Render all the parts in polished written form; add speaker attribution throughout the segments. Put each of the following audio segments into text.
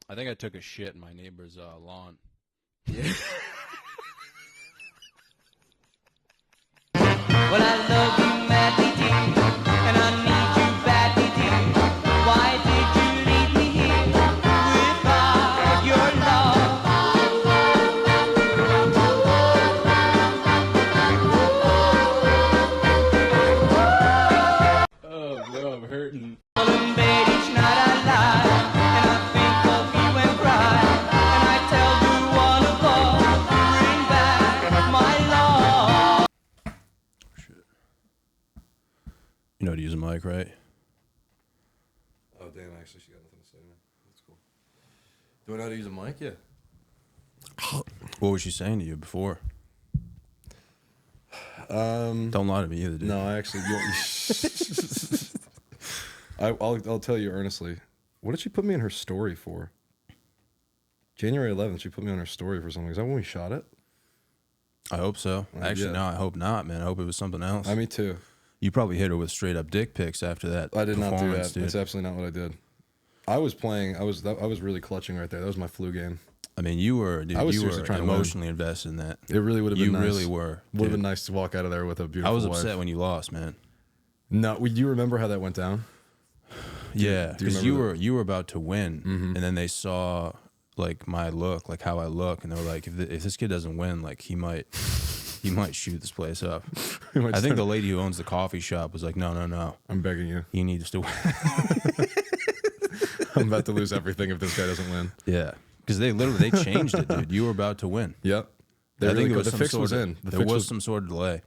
Speaker 1: I think I took a shit in my neighbor's lawn.
Speaker 2: Yeah. Well, I love you madly, dear, and I need you badly, dear. Why did you leave me here without your love?
Speaker 1: Oh, bro, I'm hurting.
Speaker 2: Well, in bed each night I lie, and I think of you and cry, and I tell you one of all, bring back my love.
Speaker 1: Shit. You know how to use a mic, right?
Speaker 3: Oh, damn, actually, she got nothing to say, man. That's cool. Do I know how to use a mic? Yeah.
Speaker 1: What was she saying to you before? Don't lie to me either, dude.
Speaker 3: No, I actually... I'll tell you earnestly. What did she put me in her story for? January 11th, she put me on her story for something. Is that when we shot it?
Speaker 1: I hope so. Actually, no, I hope not, man. I hope it was something else.
Speaker 3: Me too.
Speaker 1: You probably hit her with straight up dick pics after that.
Speaker 3: I did not do
Speaker 1: performance,
Speaker 3: that.
Speaker 1: dude.
Speaker 3: That's absolutely not what I did. I was playing. I was really clutching right there. That was my flu game.
Speaker 1: I mean, you were, dude.
Speaker 3: I was
Speaker 1: You
Speaker 3: seriously
Speaker 1: were
Speaker 3: trying to win.
Speaker 1: emotionally invested in that.
Speaker 3: It really would have been nice.
Speaker 1: You really were.
Speaker 3: Would have
Speaker 1: dude.
Speaker 3: been nice to walk out of there with a beautiful
Speaker 1: I was
Speaker 3: wife.
Speaker 1: upset when you lost, man.
Speaker 3: No, do you remember how that went down?
Speaker 1: Yeah,
Speaker 3: do you
Speaker 1: because
Speaker 3: remember
Speaker 1: you were about to win, and then they saw like my look, like how I look, and they were like, if this kid doesn't win, like he might shoot this place up. I think the lady who owns the coffee shop was like, no,
Speaker 3: I'm begging you.
Speaker 1: he needs to win.
Speaker 3: I'm about to lose everything if this guy doesn't win.
Speaker 1: Yeah, because they changed it, dude. You were about to win.
Speaker 3: Yep.
Speaker 1: I think it was
Speaker 3: the
Speaker 1: some
Speaker 3: fix
Speaker 1: sort
Speaker 3: was
Speaker 1: of,
Speaker 3: in.
Speaker 1: There was some sort of delay.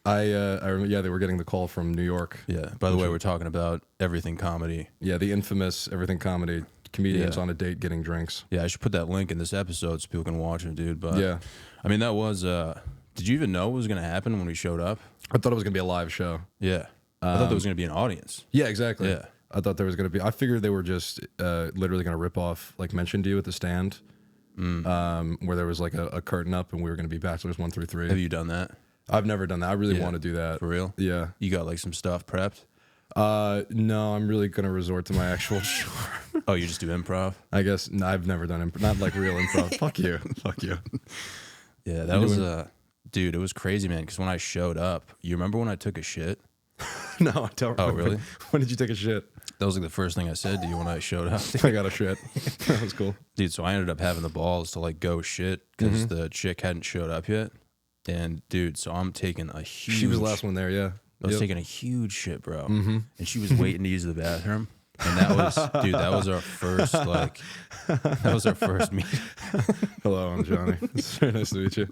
Speaker 3: I remember, yeah, they were getting the call from New York.
Speaker 1: Yeah. By the way, we're talking about Everything Comedy.
Speaker 3: Yeah, the infamous Everything Comedy, comedians
Speaker 1: Yeah.
Speaker 3: on a date getting drinks.
Speaker 1: Yeah, I should put that link in this episode so people can watch it, dude. But
Speaker 3: Yeah.
Speaker 1: I mean, that was. Did you even know what was going to happen when we showed up?
Speaker 3: I thought it was going to be a live show.
Speaker 1: Yeah. I thought there was going to be an audience.
Speaker 3: Yeah, exactly.
Speaker 1: Yeah.
Speaker 3: I thought there was going to be, I figured they were just literally going to rip off, like mentioned to you at the stand, where there was like a curtain up and we were going to be bachelors 1 through 3.
Speaker 1: Have you done that?
Speaker 3: I've never done that. I really
Speaker 1: Yeah.
Speaker 3: want to do that.
Speaker 1: For real?
Speaker 3: Yeah.
Speaker 1: You got like some stuff prepped?
Speaker 3: No, I'm really going to resort to my actual show.
Speaker 1: Oh, you just do improv?
Speaker 3: I guess, no, I've never done improv. Not like real improv. Fuck you. Fuck you.
Speaker 1: Yeah, that was, dude, it was crazy, man. Because when I showed up, you remember when I took a shit?
Speaker 3: No, I don't
Speaker 1: Oh,
Speaker 3: remember.
Speaker 1: really?
Speaker 3: When did you take a shit?
Speaker 1: That was like the first thing I said to you when I showed up.
Speaker 3: I got a shit. That was cool.
Speaker 1: Dude, so I ended up having the balls to like go shit because the chick hadn't showed up yet. And dude, so I'm taking a huge...
Speaker 3: She was the last one there, yeah.
Speaker 1: I was taking a huge shit, bro. And she was waiting to use the bathroom. And that was, dude, that was our first, like, that was our first meet.
Speaker 3: Hello, I'm Johnny. It's very nice to meet you.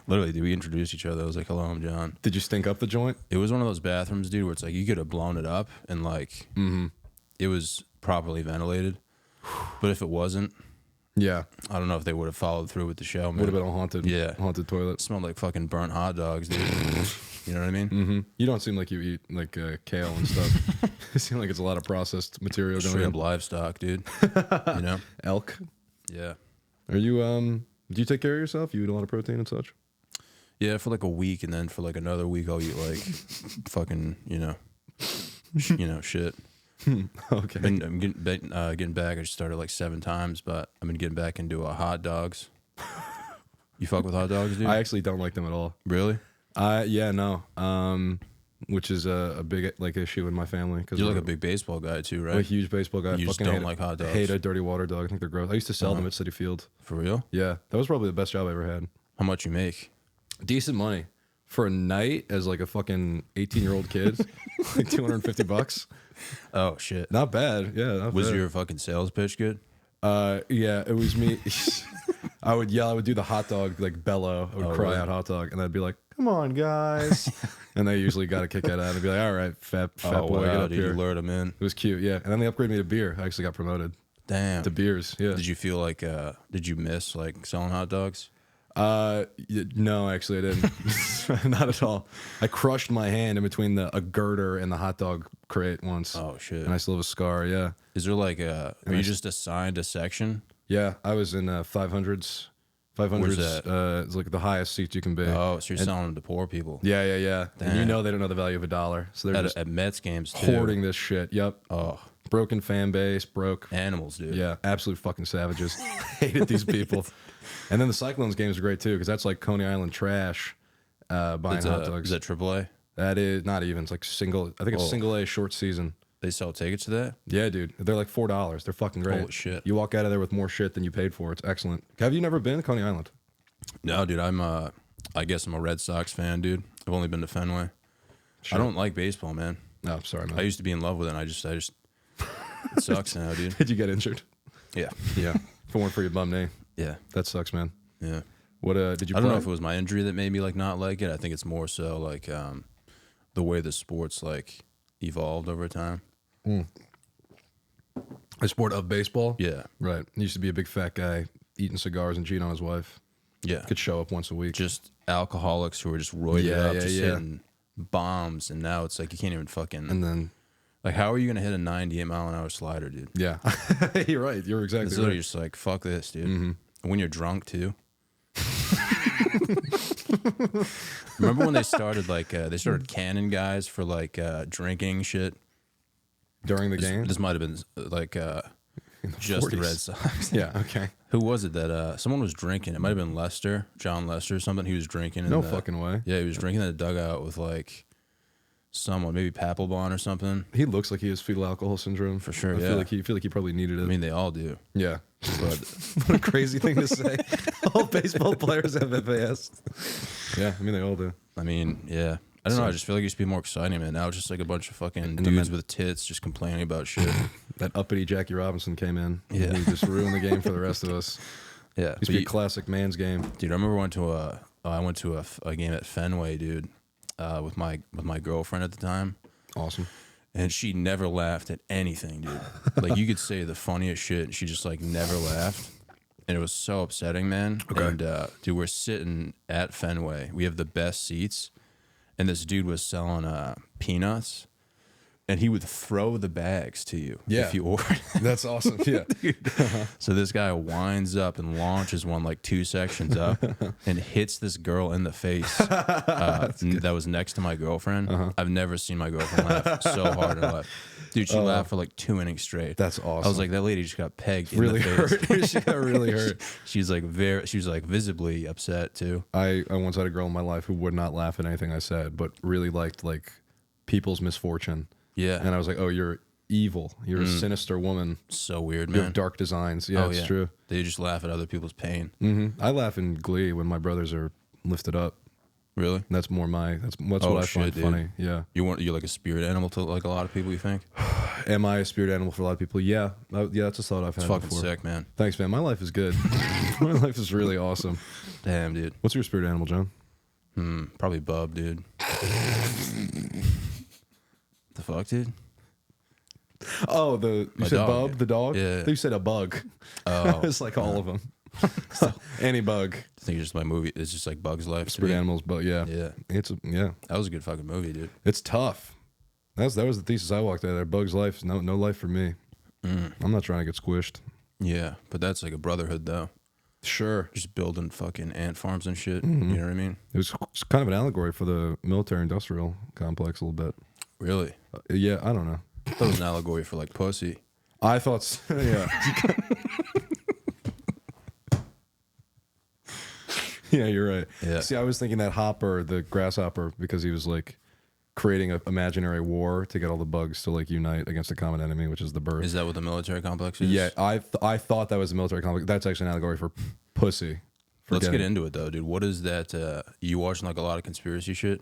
Speaker 1: Literally, dude, we introduced each other. I was like, hello, I'm John.
Speaker 3: Did you stink up the joint?
Speaker 1: It was one of those bathrooms, dude, where it's like you could have blown it up and like it was properly ventilated. But if it wasn't,
Speaker 3: Yeah.
Speaker 1: I don't know if they would have followed through with the show, man.
Speaker 3: Would have been a haunted,
Speaker 1: Yeah.
Speaker 3: haunted toilet.
Speaker 1: It smelled like fucking burnt hot dogs, dude. You know what I mean?
Speaker 3: Mm-hmm. You don't seem like you eat like kale and stuff. You seem like it's a lot of processed material going
Speaker 1: Straight
Speaker 3: in.
Speaker 1: up livestock, dude. You know?
Speaker 3: Elk.
Speaker 1: Yeah.
Speaker 3: Are you do you take care of yourself? You eat a lot of protein and such?
Speaker 1: Yeah, for like a week, and then for like another week, I'll eat like fucking, shit.
Speaker 3: Okay.
Speaker 1: I'm getting back. I just started like 7 times, but I've been getting back into hot dogs. You fuck with hot dogs, dude?
Speaker 3: I actually don't like them at all.
Speaker 1: Really?
Speaker 3: Yeah, no. Which is a big like issue in my family because
Speaker 1: You're like a big baseball guy too, right?
Speaker 3: I'm a huge baseball guy.
Speaker 1: You just
Speaker 3: fucking
Speaker 1: don't like hot dogs.
Speaker 3: Hate a dirty water dog. I think they're gross. I used to sell them at City Field.
Speaker 1: For real?
Speaker 3: Yeah, that was probably the best job I ever had.
Speaker 1: How much you make?
Speaker 3: Decent money for a night as like a fucking 18-year-old kid, like $250.
Speaker 1: Oh shit!
Speaker 3: Not bad. Yeah. Not
Speaker 1: Was
Speaker 3: bad.
Speaker 1: your fucking sales pitch good?
Speaker 3: Yeah, it was me. I would yell. I would do the hot dog like bellow. I would cry
Speaker 1: really?
Speaker 3: out hot dog, and I'd be like, "Come on, guys!" And they usually got a kick out of it. I'd be like, "All right, fat boy, get up
Speaker 1: dude,
Speaker 3: here."
Speaker 1: you lured them in.
Speaker 3: It was cute, yeah. And then they upgraded me to beer. I actually got promoted
Speaker 1: Damn.
Speaker 3: to beers. Yeah.
Speaker 1: Did you feel like? Did you miss like selling hot dogs?
Speaker 3: No, actually, I didn't. Not at all. I crushed my hand in between a girder and the hot dog crate once.
Speaker 1: Oh shit!
Speaker 3: And I still have a scar. Yeah.
Speaker 1: Is there like are you just assigned a section?
Speaker 3: Yeah, I was in 500s. 500s.
Speaker 1: Where's that?
Speaker 3: It's like the highest seats you can be.
Speaker 1: Oh, so you're selling them to poor people?
Speaker 3: Yeah, yeah, yeah. And you
Speaker 1: Damn.
Speaker 3: know they don't know the value of $1, so they're just
Speaker 1: At Mets games too.
Speaker 3: hoarding this shit. Yep.
Speaker 1: Oh,
Speaker 3: Broken fan base,
Speaker 1: Animals, dude.
Speaker 3: Yeah, absolute fucking savages. Hated these people. And then the Cyclones games are great too, because that's like Coney Island trash buying hot dogs.
Speaker 1: Is that AAA?
Speaker 3: That is not even. It's like single. I think it's single A short season.
Speaker 1: They sell tickets to that?
Speaker 3: Yeah, dude. They're like $4. They're fucking great.
Speaker 1: Holy shit.
Speaker 3: You walk out of there with more shit than you paid for. It's excellent. Have you never been to Coney Island?
Speaker 1: No, dude. I guess I'm a Red Sox fan, dude. I've only been to Fenway. Sure. I don't like baseball, man.
Speaker 3: No, sorry, man.
Speaker 1: I used to be in love with it. And I just it sucks now, dude.
Speaker 3: Did you get injured?
Speaker 1: Yeah.
Speaker 3: Yeah. If it weren't for your bum knee.
Speaker 1: Yeah.
Speaker 3: That sucks, man.
Speaker 1: Yeah.
Speaker 3: What did you?
Speaker 1: I don't know if it was my injury that made me like not like it. I think it's more so like the way the sports like evolved over time.
Speaker 3: A sport of baseball.
Speaker 1: Yeah.
Speaker 3: Right. He used to be a big fat guy eating cigars and cheating on his wife.
Speaker 1: Yeah.
Speaker 3: Could show up once a week.
Speaker 1: Just alcoholics who were just roided up, just hitting bombs, and now it's like you can't even fucking.
Speaker 3: And then,
Speaker 1: like, how are you gonna hit a 98-mile-an-hour slider, dude?
Speaker 3: yeah, you're right. You're exactly
Speaker 1: It's
Speaker 3: right.
Speaker 1: literally just like fuck this, dude. And when you're drunk too. Remember when they started canning guys for like drinking shit
Speaker 3: During the game?
Speaker 1: This might have been like just
Speaker 3: 40s.
Speaker 1: the Red Sox.
Speaker 3: Yeah, okay.
Speaker 1: Who was it that someone was drinking? It might have been Lester, John Lester, or something. He was drinking.
Speaker 3: No fucking way.
Speaker 1: Yeah, he was drinking in the dugout with like someone, maybe Papelbon or something.
Speaker 3: He looks like he has fetal alcohol syndrome
Speaker 1: For sure,
Speaker 3: I
Speaker 1: yeah.
Speaker 3: feel like he probably needed it.
Speaker 1: I mean, they all do.
Speaker 3: yeah.
Speaker 1: But
Speaker 3: What a crazy thing to say. All baseball players have FAS. Yeah, I mean they all do.
Speaker 1: I mean, yeah. I don't know. I just feel like it used to be more exciting, man. Now it's just like a bunch of fucking dudes with tits just complaining about shit.
Speaker 3: That uppity Jackie Robinson came in.
Speaker 1: Yeah.
Speaker 3: And he just ruined the game for the rest of us.
Speaker 1: Yeah.
Speaker 3: Used to be a classic man's game.
Speaker 1: Dude, I remember I went to a game at Fenway, dude, with my girlfriend at the time.
Speaker 3: Awesome.
Speaker 1: And she never laughed at anything, dude. Like, you could say the funniest shit, and she just, like, never laughed. And it was so upsetting, man.
Speaker 3: Okay.
Speaker 1: And, dude, we're sitting at Fenway. We have the best seats. And this dude was selling peanuts. And he would throw the bags to you if you ordered.
Speaker 3: That's awesome. Yeah.
Speaker 1: So this guy winds up and launches one like 2 sections up and hits this girl in the face that was next to my girlfriend. I've never seen my girlfriend laugh so hard in her life. Dude, she laughed for like 2 innings straight.
Speaker 3: That's awesome.
Speaker 1: I was like, that lady just got pegged
Speaker 3: Really
Speaker 1: in the face.
Speaker 3: hurt. She got really hurt.
Speaker 1: She was like visibly upset too.
Speaker 3: I once had a girl in my life who would not laugh at anything I said, but really liked like people's misfortune.
Speaker 1: Yeah.
Speaker 3: And I was like, oh, you're evil. You're a sinister woman.
Speaker 1: So weird,
Speaker 3: You
Speaker 1: man.
Speaker 3: have dark designs. Yeah, it's true.
Speaker 1: They just laugh at other people's pain.
Speaker 3: I laugh in glee when my brothers are lifted up.
Speaker 1: Really?
Speaker 3: That's more that's what I find
Speaker 1: dude.
Speaker 3: funny. Yeah.
Speaker 1: You're like a spirit animal to like a lot of people, you think?
Speaker 3: Am I a spirit animal for a lot of people? Yeah. Yeah, that's a thought I've had
Speaker 1: It's fucking
Speaker 3: before.
Speaker 1: sick, man.
Speaker 3: Thanks, man. My life is good. My life is really awesome.
Speaker 1: Damn, dude.
Speaker 3: What's your spirit animal, John?
Speaker 1: Probably Bub, dude. The fuck, dude?
Speaker 3: Oh, you
Speaker 1: My
Speaker 3: said
Speaker 1: dog.
Speaker 3: Bub, the dog?
Speaker 1: Yeah.
Speaker 3: I thought you said a bug.
Speaker 1: Oh.
Speaker 3: It's like all of them. Any bug.
Speaker 1: I think it's just my movie. It's just like Bug's Life. to
Speaker 3: Spirit
Speaker 1: me.
Speaker 3: animals, but yeah.
Speaker 1: Yeah.
Speaker 3: Yeah.
Speaker 1: That was a good fucking movie, dude.
Speaker 3: It's tough. That was the thesis I walked out of there. Bug's life, no life for me. I'm not trying to get squished.
Speaker 1: Yeah, but that's like a brotherhood, though.
Speaker 3: Sure.
Speaker 1: Just building fucking ant farms and shit. You know what I mean?
Speaker 3: It was kind of an allegory for the military-industrial complex a little bit.
Speaker 1: Really?
Speaker 3: Yeah, I don't know.
Speaker 1: I thought it was an allegory for like pussy.
Speaker 3: I thought, yeah. Yeah, you're right.
Speaker 1: Yeah.
Speaker 3: See, I was thinking that Hopper, the grasshopper, because he was like creating an imaginary war to get all the bugs to like unite against a common enemy, which is the bird.
Speaker 1: Is that what the military complex is?
Speaker 3: Yeah, I thought that was a military complex. That's actually an allegory for pussy.
Speaker 1: Let's
Speaker 3: Forget
Speaker 1: get
Speaker 3: it.
Speaker 1: into it, though, dude. What is that? You watching like a lot of conspiracy shit?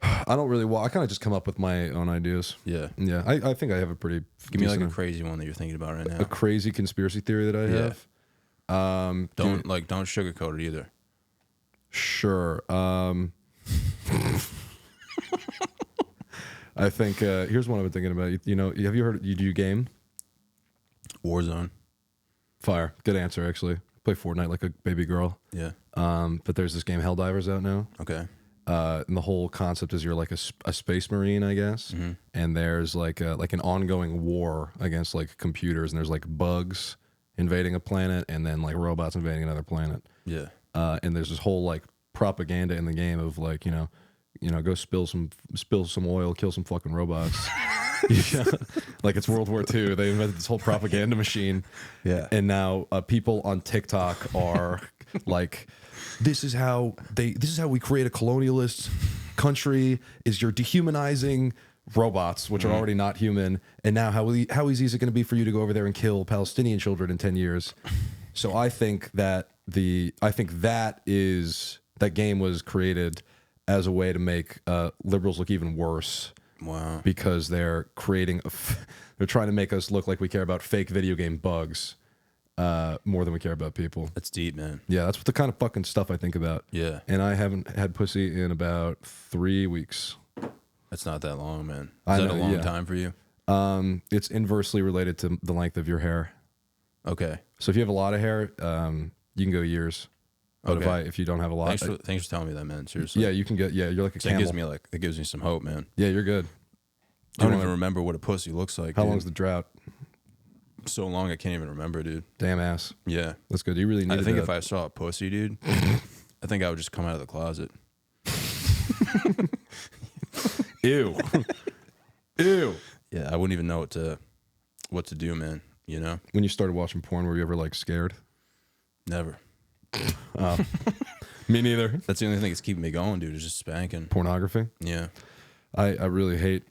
Speaker 3: I don't really. I kind of just come up with my own ideas.
Speaker 1: Yeah.
Speaker 3: Yeah, I think I have a pretty.
Speaker 1: Give me like a
Speaker 3: decent-
Speaker 1: crazy one that you're thinking about right now.
Speaker 3: a crazy conspiracy theory that I
Speaker 1: Yeah.
Speaker 3: have.
Speaker 1: Don't sugarcoat it either.
Speaker 3: Sure. I think here's one I've been thinking about. You know, have you heard? Do you game?
Speaker 1: Warzone.
Speaker 3: Fire. Good answer, actually. Play Fortnite like a baby girl.
Speaker 1: Yeah.
Speaker 3: But there's this game Helldivers out now.
Speaker 1: Okay.
Speaker 3: And the whole concept is you're like a space marine, I guess. And there's like an ongoing war against like computers, and there's like bugs invading a planet, and then like robots invading another planet.
Speaker 1: Yeah.
Speaker 3: And there's this whole like propaganda in the game of like, you know, go spill some oil, kill some fucking robots. Yeah. Like it's World War II. They invented this whole propaganda machine.
Speaker 1: Yeah.
Speaker 3: And now people on TikTok are like, this is how we create a colonialist country, is you're dehumanizing robots, which are already not human. And now how easy is it going to be for you to go over there and kill Palestinian children in 10 years? So I think that that game was created as a way to make liberals look even worse.
Speaker 1: Wow.
Speaker 3: Because they're trying to make us look like we care about fake video game bugs more than we care about people.
Speaker 1: That's deep, man.
Speaker 3: Yeah, that's what the kind of fucking stuff I think about.
Speaker 1: Yeah.
Speaker 3: And I haven't had pussy in about 3 weeks.
Speaker 1: That's not that long, man.
Speaker 3: I
Speaker 1: Is that
Speaker 3: know,
Speaker 1: a long
Speaker 3: yeah.
Speaker 1: time for you?
Speaker 3: It's inversely related to the length of your hair.
Speaker 1: Okay.
Speaker 3: So if you have a lot of hair, you can go years. But
Speaker 1: Okay.
Speaker 3: if you don't have a lot,
Speaker 1: Thanks for telling me that, man. Seriously.
Speaker 3: yeah, you can get. Yeah, you're like a
Speaker 1: So
Speaker 3: camel.
Speaker 1: it gives me some hope, man.
Speaker 3: Yeah, you're good.
Speaker 1: I don't even remember what a pussy looks like.
Speaker 3: How
Speaker 1: dude.
Speaker 3: long's the drought?
Speaker 1: So long I can't even remember, dude.
Speaker 3: Damn ass.
Speaker 1: Yeah.
Speaker 3: That's good. You really need.
Speaker 1: I think if I saw a pussy, dude, I think I would just come out of the closet.
Speaker 3: Ew. Ew.
Speaker 1: Yeah, I wouldn't even know what to do, man. You know?
Speaker 3: When you started watching porn, were you ever like scared?
Speaker 1: Never.
Speaker 3: Me neither.
Speaker 1: That's the only thing that's keeping me going, dude, is just spanking.
Speaker 3: Pornography.
Speaker 1: Yeah.
Speaker 3: I really hate.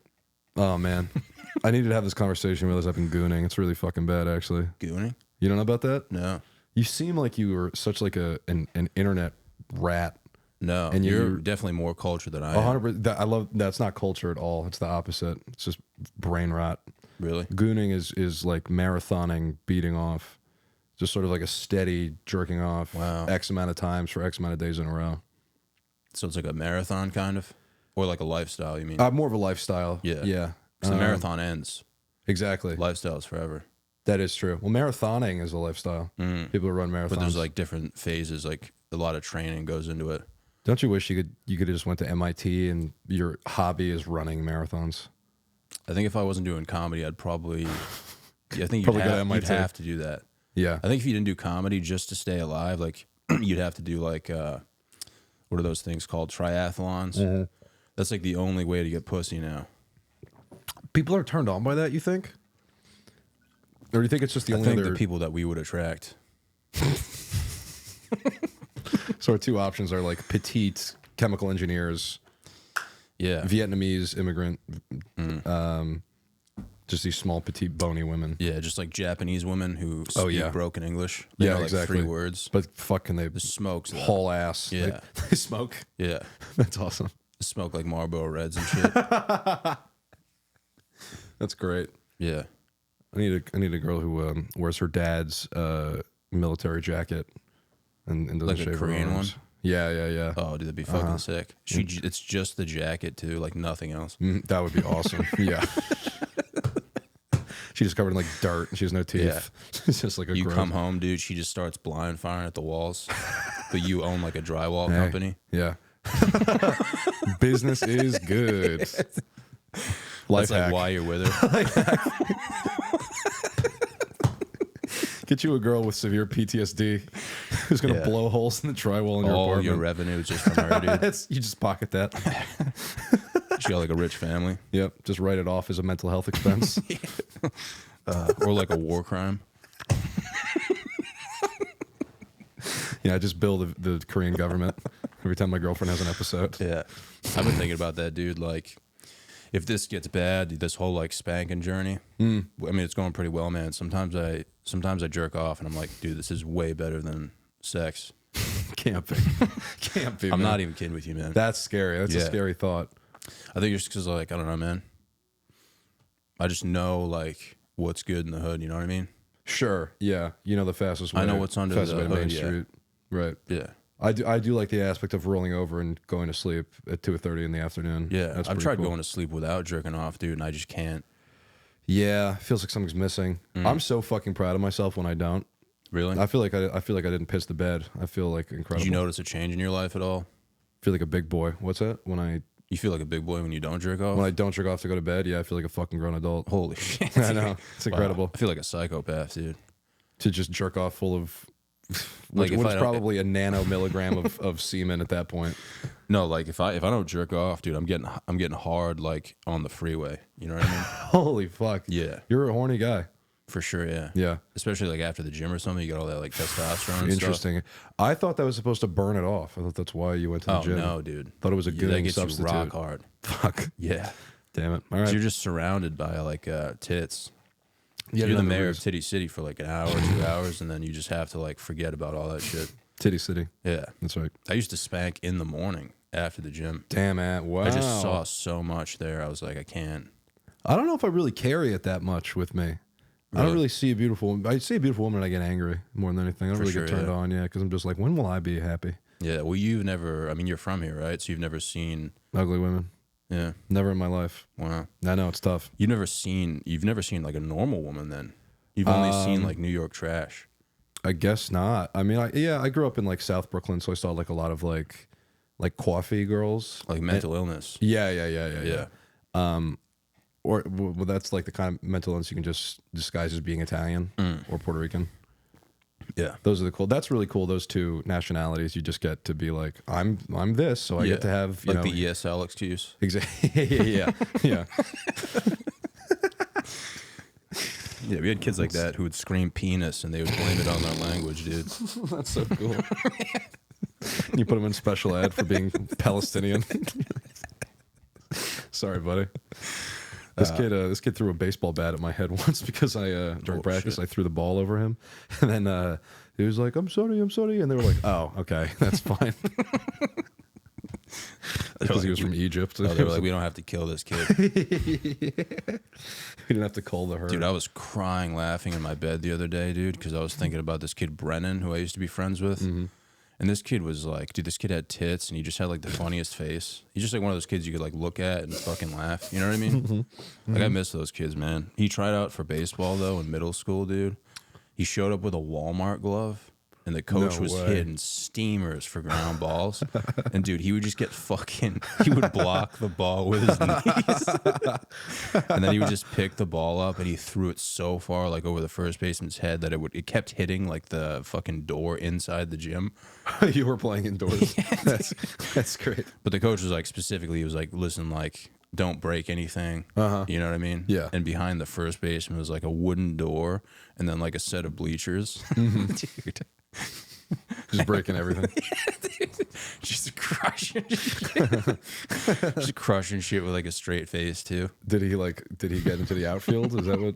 Speaker 3: Oh man, I needed to have this conversation. Realize I've been gooning. It's really fucking bad, actually.
Speaker 1: Gooning?
Speaker 3: You don't know about that?
Speaker 1: No.
Speaker 3: You seem like you were such like an internet rat.
Speaker 1: No.
Speaker 3: And
Speaker 1: you're
Speaker 3: you-
Speaker 1: definitely more cultured than I am.
Speaker 3: 100%. I love that's not culture at all. It's the opposite. It's just brain rot.
Speaker 1: Really?
Speaker 3: Gooning is like marathoning, beating off, just sort of like a steady jerking off.
Speaker 1: Wow.
Speaker 3: X amount of times for X amount of days in a row.
Speaker 1: So it's like a marathon kind of? Or like a lifestyle, you mean?
Speaker 3: More of a lifestyle.
Speaker 1: Yeah.
Speaker 3: Yeah.
Speaker 1: Because the marathon ends.
Speaker 3: Exactly.
Speaker 1: Lifestyle is forever.
Speaker 3: That is true. Well, marathoning is a lifestyle. People who run marathons.
Speaker 1: But there's like different phases, like a lot of training goes into it.
Speaker 3: Don't you wish you could have just went to MIT and your hobby is running marathons?
Speaker 1: I think if I wasn't doing comedy, I'd probably. I think
Speaker 3: Probably go to
Speaker 1: you'd
Speaker 3: MIT.
Speaker 1: have to do that.
Speaker 3: Yeah.
Speaker 1: I think if you didn't do comedy just to stay alive, like you'd have to do like what are those things called? Triathlons. That's like the only way to get pussy now.
Speaker 3: People are turned on by that, you think? Or do you think it's just the
Speaker 1: I
Speaker 3: only
Speaker 1: think
Speaker 3: other...
Speaker 1: the people that we would attract.
Speaker 3: So our two options are like petite chemical engineers,
Speaker 1: Yeah.
Speaker 3: Vietnamese immigrant, just these small, petite, bony women.
Speaker 1: Yeah, just like Japanese women who speak broken English. They know like
Speaker 3: exactly.
Speaker 1: 3 words.
Speaker 3: But fuck, can they
Speaker 1: The smokes. though.
Speaker 3: haul ass?
Speaker 1: Yeah.
Speaker 3: They smoke?
Speaker 1: Yeah.
Speaker 3: That's awesome.
Speaker 1: Smoke like Marlboro Reds and shit.
Speaker 3: That's great.
Speaker 1: Yeah.
Speaker 3: I need a girl who wears her dad's military jacket and doesn't
Speaker 1: Like a
Speaker 3: shave her
Speaker 1: Korean
Speaker 3: arms.
Speaker 1: one?
Speaker 3: Yeah.
Speaker 1: Oh, dude, that'd be fucking sick. It's just the jacket too, like nothing else.
Speaker 3: That would be awesome. Yeah. She's just covered in like dirt. And she has no teeth.
Speaker 1: Yeah.
Speaker 3: It's just like a
Speaker 1: You
Speaker 3: growth.
Speaker 1: come home, dude. She just starts blind firing at the walls. But you own like a drywall company.
Speaker 3: Yeah. Business is good. Life
Speaker 1: That's like
Speaker 3: hack.
Speaker 1: why you're with her.
Speaker 3: Get you a girl with severe PTSD who's gonna
Speaker 1: Yeah.
Speaker 3: blow holes in the drywall in your
Speaker 1: All
Speaker 3: apartment.
Speaker 1: your revenue is just from her, dude.
Speaker 3: You just pocket that.
Speaker 1: She got like a rich family,
Speaker 3: Yep. Just write it off as a mental health expense.
Speaker 1: or like a war crime.
Speaker 3: Yeah, I just bill the Korean government every time my girlfriend has an episode.
Speaker 1: Yeah, I've been thinking about that, dude. Like, if this gets bad, this whole like spanking journey. I mean, it's going pretty well, man. Sometimes I jerk off and I'm like, dude, this is way better than sex.
Speaker 3: Can't be. Can't be.
Speaker 1: I'm
Speaker 3: man.
Speaker 1: not even kidding with you, man.
Speaker 3: That's scary. That's a
Speaker 1: Yeah.
Speaker 3: scary thought.
Speaker 1: I think it's because like I don't know, man. I just know like what's good in the hood. You know what I mean?
Speaker 3: Sure. Yeah. You know the fastest way.
Speaker 1: I know what's under
Speaker 3: fastest
Speaker 1: the
Speaker 3: way to Main
Speaker 1: hood, yeah.
Speaker 3: Street. Right.
Speaker 1: Yeah,
Speaker 3: I do like the aspect of rolling over and going to sleep at 2:30 in the afternoon.
Speaker 1: yeah.
Speaker 3: That's
Speaker 1: I've
Speaker 3: pretty
Speaker 1: tried
Speaker 3: cool.
Speaker 1: going to sleep without jerking off, dude, and I just can't.
Speaker 3: Yeah, feels like something's missing. I'm so fucking proud of myself when I don't.
Speaker 1: Really?
Speaker 3: I feel like I didn't piss the bed. I feel like incredible.
Speaker 1: Did you notice a change in your life at all?
Speaker 3: I feel like a big boy. What's that?
Speaker 1: You feel like a big boy when you don't jerk off?
Speaker 3: When I don't jerk off to go to bed, yeah, I feel like a fucking grown adult.
Speaker 1: Holy shit.
Speaker 3: I know. It's
Speaker 1: Wow.
Speaker 3: incredible.
Speaker 1: I feel like a psychopath, dude.
Speaker 3: To just jerk off full of
Speaker 1: Like, if
Speaker 3: which
Speaker 1: I
Speaker 3: is
Speaker 1: don't-
Speaker 3: probably a nanomilligram of semen at that point.
Speaker 1: No, like if I don't jerk off, dude, I'm getting hard like on the freeway. You know what I mean?
Speaker 3: Holy fuck.
Speaker 1: Yeah,
Speaker 3: You're a horny guy.
Speaker 1: for sure. Yeah,
Speaker 3: Yeah.
Speaker 1: especially like after the gym or something, you got all that like testosterone.
Speaker 3: Interesting. I thought that was supposed to burn it off. I thought that's why you went to the
Speaker 1: Stuff.
Speaker 3: gym.
Speaker 1: Oh no, dude.
Speaker 3: Thought it was a
Speaker 1: That
Speaker 3: good
Speaker 1: gets
Speaker 3: substitute.
Speaker 1: you rock hard.
Speaker 3: Fuck.
Speaker 1: Yeah,
Speaker 3: Damn it. All
Speaker 1: 'cause
Speaker 3: right.
Speaker 1: you're just surrounded by like tits.
Speaker 3: Yeah,
Speaker 1: You're the
Speaker 3: another
Speaker 1: mayor
Speaker 3: reason.
Speaker 1: of Titty City for like an hour, 2 hours, and then you just have to like forget about all that shit.
Speaker 3: Titty City.
Speaker 1: Yeah,
Speaker 3: That's right.
Speaker 1: I used to spank in the morning after the gym.
Speaker 3: Damn it. Wow.
Speaker 1: I just saw so much there. I was like, I can't.
Speaker 3: I don't know if I really carry it that much with me. I don't really see a beautiful. I see a beautiful woman and I get angry more than anything. I don't
Speaker 1: For
Speaker 3: really
Speaker 1: sure,
Speaker 3: get turned
Speaker 1: yeah.
Speaker 3: on, because I'm just like, when will I be happy?
Speaker 1: Yeah, well, you've never. I mean, you're from here, right? So you've never seen.
Speaker 3: Ugly women.
Speaker 1: Yeah.
Speaker 3: Never in my life.
Speaker 1: Wow.
Speaker 3: I know it's tough.
Speaker 1: You've never seen like a normal woman. Then you've only seen like New York trash.
Speaker 3: I guess not. I mean, I grew up in like South Brooklyn, so I saw like a lot of like coffee girls,
Speaker 1: Like mental illness.
Speaker 3: Yeah. Well, that's like the kind of mental illness you can just disguise as being Italian or Puerto Rican.
Speaker 1: Yeah.
Speaker 3: Those are the cool. That's really cool. Those two nationalities, you just get to be like, I'm this, so I get to have
Speaker 1: like the ESL excuse.
Speaker 3: Exactly. yeah.
Speaker 1: Yeah, we had kids like that who would scream penis and they would blame it on their language, dude.
Speaker 3: That's so cool. You put them in special ed for being Palestinian. Sorry, buddy. This kid threw a baseball bat at my head once because I during practice I threw the ball over him, and then he was like, "I'm sorry," and they were like, "Oh, okay, that's fine." Because he was from Egypt.
Speaker 1: Oh, they were like, we don't have to kill this kid.
Speaker 3: We didn't have to call the herd.
Speaker 1: Dude, I was crying laughing in my bed the other day, dude, because I was thinking about this kid Brennan, who I used to be friends with.
Speaker 3: Mm-hmm.
Speaker 1: And this kid was like, dude, this kid had tits and he just had like the funniest face. He's just like one of those kids you could like look at and fucking laugh. You know what I mean?
Speaker 3: Mm-hmm.
Speaker 1: Like I miss those kids, man. He tried out for baseball though in middle school, dude. He showed up with a Walmart glove. And the coach
Speaker 3: No
Speaker 1: was
Speaker 3: way.
Speaker 1: hitting steamers for ground balls. And dude, he would just get he would block the ball with his knees. And then he would just pick the ball up and he threw it so far like over the first baseman's head that it kept hitting like the fucking door inside the gym.
Speaker 3: You were playing indoors. That's great.
Speaker 1: But the coach was like specifically, he was like, listen, like, don't break anything. You know what I mean?
Speaker 3: Yeah.
Speaker 1: And behind the first baseman was like a wooden door and then like a set of bleachers. Dude.
Speaker 3: Just breaking everything.
Speaker 1: Just crushing shit. Just crushing shit with like a straight face too.
Speaker 3: Did he get into the outfield? Is that what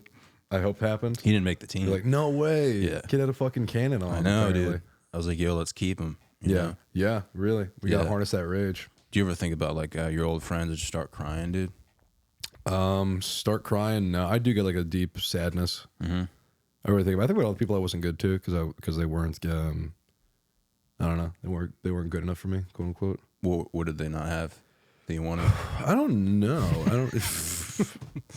Speaker 3: I hope happened?
Speaker 1: He didn't make the team.
Speaker 3: You're like, no way.
Speaker 1: Yeah.
Speaker 3: Kid had a fucking cannon on.
Speaker 1: I know,
Speaker 3: apparently.
Speaker 1: dude. I was like, yo, let's keep him. You
Speaker 3: Yeah.
Speaker 1: know?
Speaker 3: Yeah, really. We gotta
Speaker 1: Yeah.
Speaker 3: harness that rage.
Speaker 1: Do you ever think about like your old friends that just start crying, dude?
Speaker 3: Start crying. No, I do get like a deep sadness. I really think about. I think about all the people I wasn't good to because they weren't. I don't know. They weren't good enough for me, quote unquote.
Speaker 1: What did they not have that you wanted?
Speaker 3: I don't know. I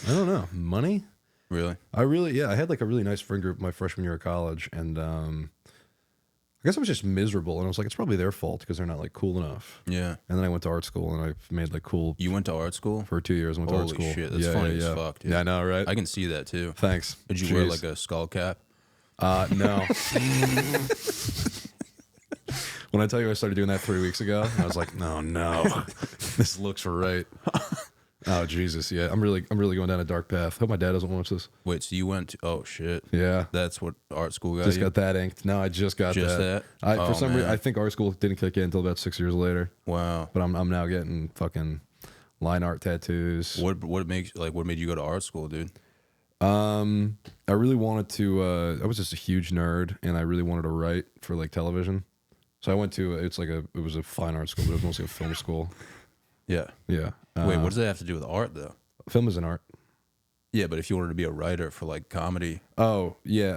Speaker 3: don't know. Money.
Speaker 1: Really?
Speaker 3: I had like a really nice friend group my freshman year of college, and I guess I was just miserable, and I was like, it's probably their fault because they're not like cool enough.
Speaker 1: Yeah.
Speaker 3: And then I went to art school, and I made like cool.
Speaker 1: You went to art school?
Speaker 3: For 2 years. I went to art
Speaker 1: Holy
Speaker 3: school.
Speaker 1: shit, that's funny as fuck, dude.
Speaker 3: Yeah, I know, right?
Speaker 1: I can see that too.
Speaker 3: Thanks.
Speaker 1: Did you wear like a skull cap?
Speaker 3: No. When I tell you I started doing that 3 weeks ago, I was like, no, this looks right. Oh Jesus, yeah. I'm really going down a dark path. Hope my dad doesn't watch this.
Speaker 1: Wait, so you went to, oh shit.
Speaker 3: Yeah.
Speaker 1: That's what art school got
Speaker 3: Just
Speaker 1: you?
Speaker 3: got that inked. No, I just got
Speaker 1: Just
Speaker 3: that.
Speaker 1: that?
Speaker 3: For
Speaker 1: Oh,
Speaker 3: some reason,
Speaker 1: man.
Speaker 3: I think art school didn't kick in until about 6 years later.
Speaker 1: Wow.
Speaker 3: But I'm now getting fucking line art tattoos.
Speaker 1: What made you go to art school, dude?
Speaker 3: I really wanted to. I was just a huge nerd, and I really wanted to write for like television. So I went to. It was a fine art school, but it was mostly a film school.
Speaker 1: Yeah.
Speaker 3: Yeah.
Speaker 1: Wait, what does that have to do with art though?
Speaker 3: Film is an art.
Speaker 1: Yeah, but if you wanted to be a writer for like comedy,
Speaker 3: Oh yeah.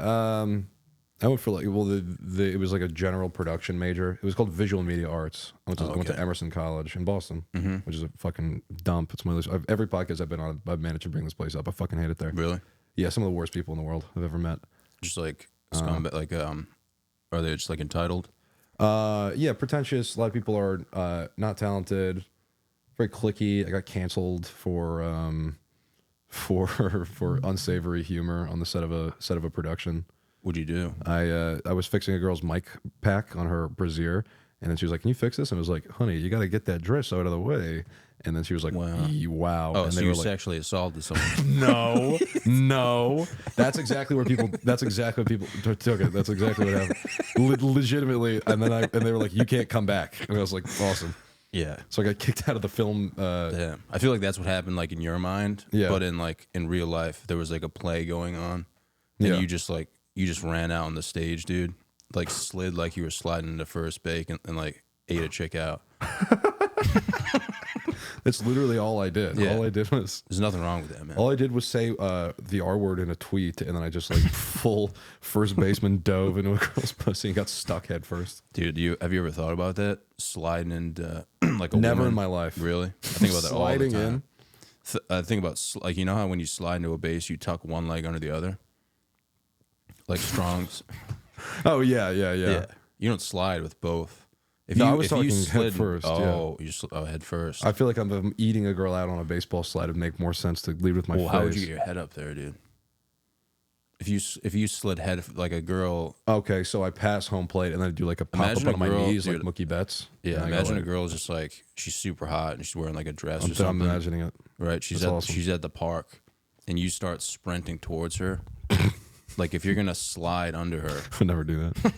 Speaker 3: I went for like it was like a general production major. It was called Visual Media Arts. I went to Emerson College in Boston, which is a fucking dump. It's one of those. Every podcast I've been on, I've managed to bring this place up. I fucking hate it there.
Speaker 1: really?
Speaker 3: Yeah, some of the worst people in the world I've ever met.
Speaker 1: Just like scumbag, are they just like entitled?
Speaker 3: Yeah, pretentious. A lot of people are not talented, very cliquey. I got canceled for unsavory humor on the set of a production.
Speaker 1: What'd you do?
Speaker 3: I was fixing a girl's mic pack on her brassiere, And then she was like, "Can you fix this?" And I was like, "Honey, you got to get that dress out of the way." And then she was like, "Wow."
Speaker 1: Oh,
Speaker 3: and
Speaker 1: so
Speaker 3: they
Speaker 1: you
Speaker 3: were like,
Speaker 1: sexually assaulted someone?
Speaker 3: No, no. That's exactly where people. That's exactly what people took it. That's exactly what happened. Legitimately. And then they were like, "You can't come back." And I was like, "Awesome."
Speaker 1: Yeah.
Speaker 3: So I got kicked out of the film.
Speaker 1: Yeah. I feel like that's what happened, like in your mind.
Speaker 3: Yeah.
Speaker 1: But in real life, there was like a play going on, and
Speaker 3: Yeah.
Speaker 1: you just ran out on the stage, dude. Like slid like you were sliding into first bake and like ate a chick out.
Speaker 3: That's literally all I did.
Speaker 1: Yeah.
Speaker 3: All I did was.
Speaker 1: There's nothing wrong with that, man.
Speaker 3: All I did was say the R word in a tweet, and then I just like full first baseman dove into a girl's pussy and got stuck head first.
Speaker 1: Dude, have you ever thought about that? Sliding into like a
Speaker 3: Never
Speaker 1: woman?
Speaker 3: in my life.
Speaker 1: Really? I think about that all the
Speaker 3: Sliding
Speaker 1: time. I think about like, you know how when you slide into a base, you tuck one leg under the other, like strong.
Speaker 3: Oh yeah.
Speaker 1: You don't slide with both. If
Speaker 3: No,
Speaker 1: you,
Speaker 3: I was
Speaker 1: if you
Speaker 3: talking
Speaker 1: slid,
Speaker 3: head first.
Speaker 1: Oh, head first.
Speaker 3: I feel like I'm eating a girl out on a baseball slide. It'd make more sense to lead with my face.
Speaker 1: How would you get your head up there, dude? If you slid head like a girl.
Speaker 3: Okay, so I pass home plate and then I do like a pop
Speaker 1: Imagine
Speaker 3: up on
Speaker 1: a
Speaker 3: my
Speaker 1: girl,
Speaker 3: knees
Speaker 1: dude.
Speaker 3: like Mookie Betts.
Speaker 1: Yeah,
Speaker 3: And I go
Speaker 1: imagine a
Speaker 3: like-
Speaker 1: girl is just like, she's super hot and she's wearing like a dress or
Speaker 3: I'm
Speaker 1: something.
Speaker 3: imagining it.
Speaker 1: Right, she's
Speaker 3: That's awesome.
Speaker 1: she's at the park, and you start sprinting towards her. Like if you're gonna slide under her,
Speaker 3: I'd never do that.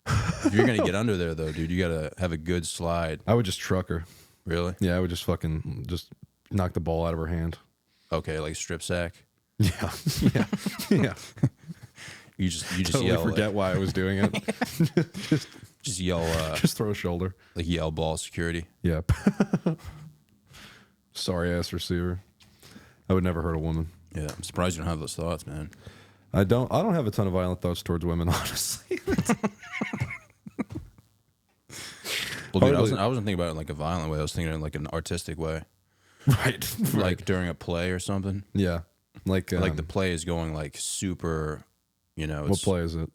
Speaker 1: if you're gonna get under there though, dude, you gotta have a good slide.
Speaker 3: I would just truck her.
Speaker 1: Really?
Speaker 3: Yeah, I would just knock the ball out of her hand.
Speaker 1: Okay, like strip sack.
Speaker 3: Yeah, yeah.
Speaker 1: You just
Speaker 3: Totally
Speaker 1: yell.
Speaker 3: forget why I was doing it.
Speaker 1: Just yell.
Speaker 3: Just throw a shoulder.
Speaker 1: Like yell ball security.
Speaker 3: Yeah. Sorry ass receiver. I would never hurt a woman.
Speaker 1: Yeah, I'm surprised you don't have those thoughts, man.
Speaker 3: I don't have a ton of violent thoughts towards women, honestly.
Speaker 1: Well, dude,
Speaker 3: Hardly-
Speaker 1: I wasn't thinking about it in like a violent way. I was thinking in like an artistic way,
Speaker 3: Right.
Speaker 1: like during a play or something.
Speaker 3: Yeah. Like
Speaker 1: Like the play is going like super, you know.
Speaker 3: what
Speaker 1: It's,
Speaker 3: play is it?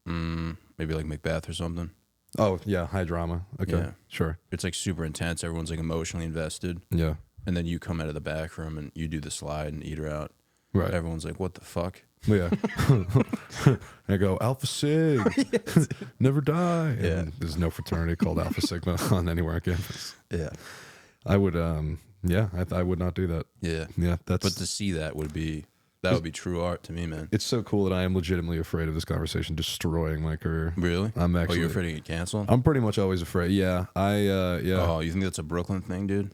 Speaker 1: maybe like Macbeth or something.
Speaker 3: Oh, yeah, high drama. Okay.
Speaker 1: Yeah.
Speaker 3: Sure.
Speaker 1: It's like super intense. Everyone's like emotionally invested,
Speaker 3: Yeah.
Speaker 1: and then you come out of the back room and you do the slide and eat her out.
Speaker 3: Right.
Speaker 1: Everyone's like, "What the fuck?"
Speaker 3: Yeah. And I go, Alpha Sig, never die. And
Speaker 1: Yeah.
Speaker 3: there's no fraternity called Alpha Sigma on anywhere on campus.
Speaker 1: Yeah,
Speaker 3: I would, I would not do that.
Speaker 1: yeah.
Speaker 3: Yeah,
Speaker 1: But to see that would be true art to me, man.
Speaker 3: it's so cool that I am legitimately afraid of this conversation destroying my career.
Speaker 1: Really?
Speaker 3: I'm actually.
Speaker 1: Oh, you're afraid to get canceled?
Speaker 3: I'm pretty much always afraid. Yeah, yeah.
Speaker 1: Oh, you think that's a Brooklyn thing, dude?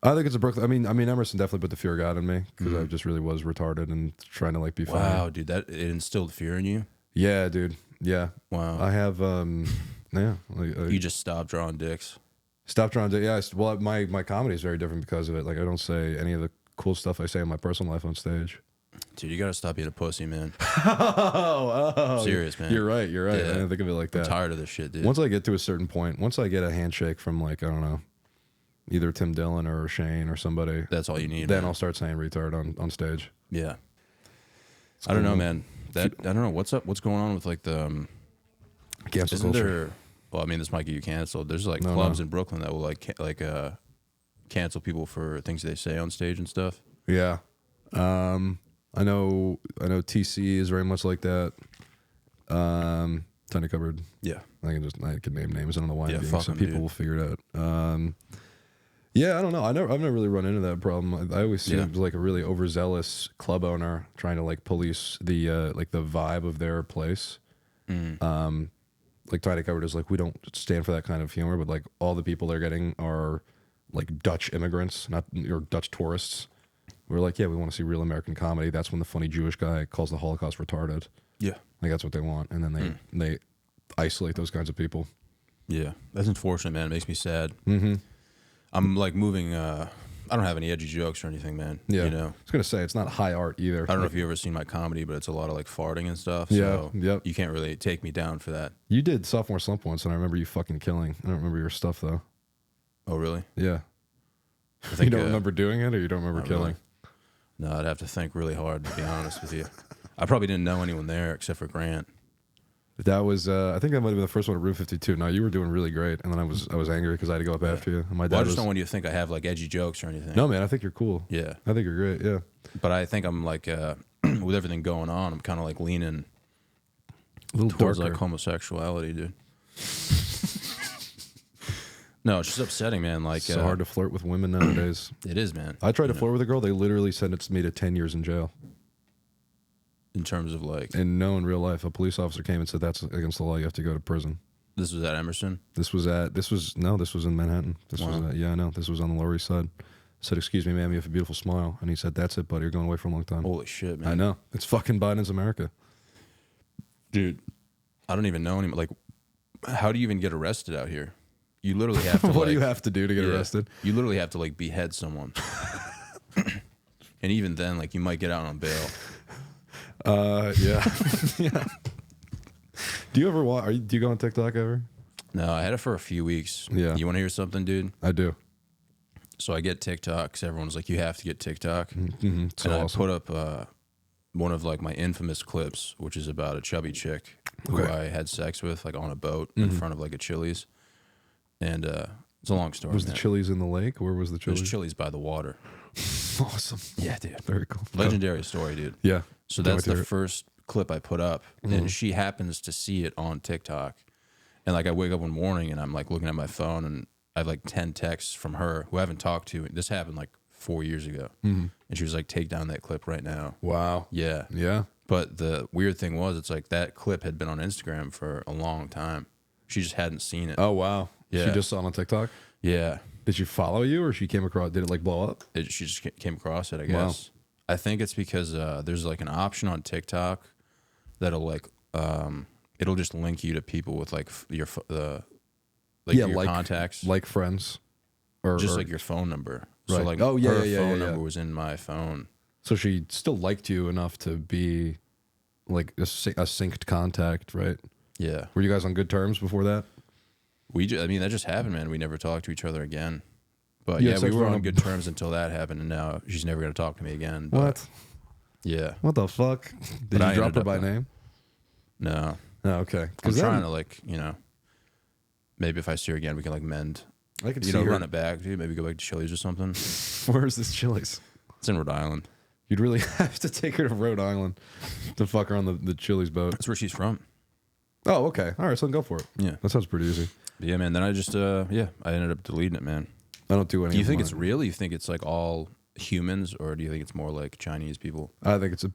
Speaker 3: I think it's a Brooklyn. I mean, Emerson definitely put the fear of God in me because I just really was retarded and trying to like be funny.
Speaker 1: Wow, dude, that it instilled fear in you.
Speaker 3: Yeah, dude. Yeah.
Speaker 1: Wow.
Speaker 3: I have. Yeah.
Speaker 1: You just stopped drawing dicks.
Speaker 3: Stopped trying to. Yeah. Well, my comedy is very different because of it. Like I don't say any of the cool stuff I say in my personal life on stage.
Speaker 1: Dude, you gotta stop being a pussy, man.
Speaker 3: Oh,
Speaker 1: Serious, man.
Speaker 3: You're right. You're right.
Speaker 1: Yeah.
Speaker 3: I didn't think of it like
Speaker 1: I'm
Speaker 3: that.
Speaker 1: tired of this shit, dude.
Speaker 3: Once I get to a certain point, once I get a handshake from like I don't know, either Tim Dillon or Shane or somebody,
Speaker 1: That's all you need.
Speaker 3: then
Speaker 1: man.
Speaker 3: I'll start saying retard on stage.
Speaker 1: Yeah. I don't know, man. I don't know what's up. What's going on with like the
Speaker 3: Cancel
Speaker 1: isn't
Speaker 3: culture.
Speaker 1: there? Well, I mean, this might get you canceled. There's like
Speaker 3: No,
Speaker 1: clubs
Speaker 3: no.
Speaker 1: in Brooklyn that will like cancel people for things they say on stage and stuff.
Speaker 3: Yeah. I know TC is very much like that. Tiny Cupboard.
Speaker 1: Yeah.
Speaker 3: I can name names. I don't know why
Speaker 1: Yeah,
Speaker 3: I'm being,
Speaker 1: fuck
Speaker 3: so
Speaker 1: 'em,
Speaker 3: people
Speaker 1: dude.
Speaker 3: will figure it out. Yeah, I don't know. I've never really run into that problem. I always see
Speaker 1: Yeah.
Speaker 3: it as like a really overzealous club owner trying to like police the like the vibe of their place. Like Tiny Cupboard is like, we don't stand for that kind of humor, but like all the people they're getting are like Dutch immigrants, not or Dutch tourists. We're like, yeah, we want to see real American comedy. That's when the funny Jewish guy calls the Holocaust retarded.
Speaker 1: Yeah.
Speaker 3: Like that's what they want, and then they isolate those kinds of people.
Speaker 1: Yeah. That's unfortunate, man. It makes me sad. Mm-hmm. I'm like moving. I don't have any edgy jokes or anything, man.
Speaker 3: Yeah,
Speaker 1: You know.
Speaker 3: I was gonna say it's not high art either.
Speaker 1: I don't know if you've ever seen my comedy, but it's a lot of like farting and stuff.
Speaker 3: Yeah,
Speaker 1: So
Speaker 3: yep.
Speaker 1: You can't really take me down for that.
Speaker 3: You did Sophomore Slump once, and I remember you fucking killing. I don't remember your stuff though.
Speaker 1: Oh, really?
Speaker 3: Yeah,
Speaker 1: I
Speaker 3: you
Speaker 1: think,
Speaker 3: don't remember doing it, or you don't remember
Speaker 1: not
Speaker 3: killing.
Speaker 1: really. No, I'd have to think really hard to be honest with you. I probably didn't know anyone there except for Grant.
Speaker 3: That was, I think that might have been the first one at Room 52. No, you were doing really great, and then I was angry because I had to go up after you. And my dad
Speaker 1: Well, I just
Speaker 3: was,
Speaker 1: don't want you to think I have like edgy jokes or anything.
Speaker 3: no man, I think you're cool.
Speaker 1: Yeah.
Speaker 3: I think you're great. Yeah,
Speaker 1: But I think I'm like, with everything going on, I'm kind of like leaning
Speaker 3: A little
Speaker 1: towards
Speaker 3: darker.
Speaker 1: like homosexuality, dude. No, it's just upsetting, man. Like,
Speaker 3: It's so hard to flirt with women nowadays.
Speaker 1: It is, man.
Speaker 3: I tried to flirt with a girl. They literally sentenced me to 10 years in jail.
Speaker 1: In terms of like,
Speaker 3: And no, in real life, a police officer came and said that's against the law. You have to go to prison.
Speaker 1: this was at Emerson.
Speaker 3: This was in Manhattan. This was this was on the Lower East Side. I said, excuse me, ma'am, you have a beautiful smile. And he said, that's it, buddy. You're going away for a long time.
Speaker 1: Holy shit, man.
Speaker 3: I know. It's fucking Biden's America.
Speaker 1: Dude. I don't even know anymore. Like, how do you even get arrested out here? You literally have to.
Speaker 3: What do you have to do to get arrested?
Speaker 1: You literally have to like behead someone. And even then, like, you might get out on bail.
Speaker 3: Yeah. Yeah. Do you ever do you go on TikTok ever?
Speaker 1: No, I had it for a few weeks.
Speaker 3: Yeah.
Speaker 1: You want to hear something, dude?
Speaker 3: I do.
Speaker 1: So I get TikTok because everyone's like, you have to get TikTok.
Speaker 3: Mm-hmm. So
Speaker 1: and
Speaker 3: awesome.
Speaker 1: I put up one of like my infamous clips, which is about a chubby chick who
Speaker 3: Okay.
Speaker 1: I had sex with, like on a boat in front of like a Chili's. And it's a long story.
Speaker 3: Was the
Speaker 1: man.
Speaker 3: Chili's in the lake? Where was the
Speaker 1: There's
Speaker 3: Chili's?
Speaker 1: Chili's by the water.
Speaker 3: Awesome.
Speaker 1: Yeah, dude.
Speaker 3: Very cool.
Speaker 1: Legendary story, dude.
Speaker 3: Yeah.
Speaker 1: So
Speaker 3: Can't
Speaker 1: that's
Speaker 3: wait to
Speaker 1: the
Speaker 3: hear it.
Speaker 1: first clip I put up, and she happens to see it on TikTok. And like I wake up one morning and I'm like looking at my phone, and I have like 10 texts from her who I haven't talked to. This happened like 4 years ago, and she was like, "Take down that clip right now."
Speaker 3: Wow.
Speaker 1: Yeah,
Speaker 3: Yeah.
Speaker 1: but the weird thing was, it's like that clip had been on Instagram for a long time. She just hadn't seen it.
Speaker 3: Oh, wow.
Speaker 1: Yeah.
Speaker 3: She just saw it on TikTok?
Speaker 1: Yeah,
Speaker 3: Did she follow you or she came across, did it like blow up?
Speaker 1: she just came across it, I
Speaker 3: Wow.
Speaker 1: guess. I think it's because there's like an option on TikTok that'll like it'll just link you to people with like your contacts,
Speaker 3: Like friends. Or
Speaker 1: just like your phone number. So
Speaker 3: Right.
Speaker 1: like
Speaker 3: Oh, yeah,
Speaker 1: her
Speaker 3: yeah,
Speaker 1: phone
Speaker 3: yeah, yeah.
Speaker 1: number was in my phone.
Speaker 3: So she still liked you enough to be like a synced contact, right?
Speaker 1: Yeah,
Speaker 3: Were you guys on good terms before that?
Speaker 1: I mean that just happened, man. We never talked to each other again. But
Speaker 3: You
Speaker 1: yeah,
Speaker 3: had
Speaker 1: we
Speaker 3: sex
Speaker 1: were
Speaker 3: on
Speaker 1: on
Speaker 3: a-
Speaker 1: good terms until that happened, and now she's never gonna talk to me again. But
Speaker 3: What?
Speaker 1: Yeah,
Speaker 3: What the fuck? Did
Speaker 1: But
Speaker 3: you
Speaker 1: I
Speaker 3: drop
Speaker 1: ended
Speaker 3: her
Speaker 1: up,
Speaker 3: by name?
Speaker 1: no.
Speaker 3: Oh, okay.
Speaker 1: I'm
Speaker 3: 'Cause
Speaker 1: trying
Speaker 3: then
Speaker 1: to like maybe if I see her again, we can like mend.
Speaker 3: I could
Speaker 1: You
Speaker 3: see
Speaker 1: know,
Speaker 3: her.
Speaker 1: run it back, dude. Maybe go back to Chili's or something.
Speaker 3: Where's this Chili's?
Speaker 1: It's in Rhode Island.
Speaker 3: You'd really have to take her to Rhode Island to fuck her on the Chili's boat.
Speaker 1: That's where she's from.
Speaker 3: Oh, okay. All right, so then go for it.
Speaker 1: Yeah.
Speaker 3: That sounds pretty easy.
Speaker 1: But yeah, man. Then I just I ended up deleting it, man.
Speaker 3: I don't do any.
Speaker 1: Do you
Speaker 3: of
Speaker 1: think
Speaker 3: mine.
Speaker 1: it's real? You think it's like all humans, or do you think it's more like Chinese people?
Speaker 3: I think it's a.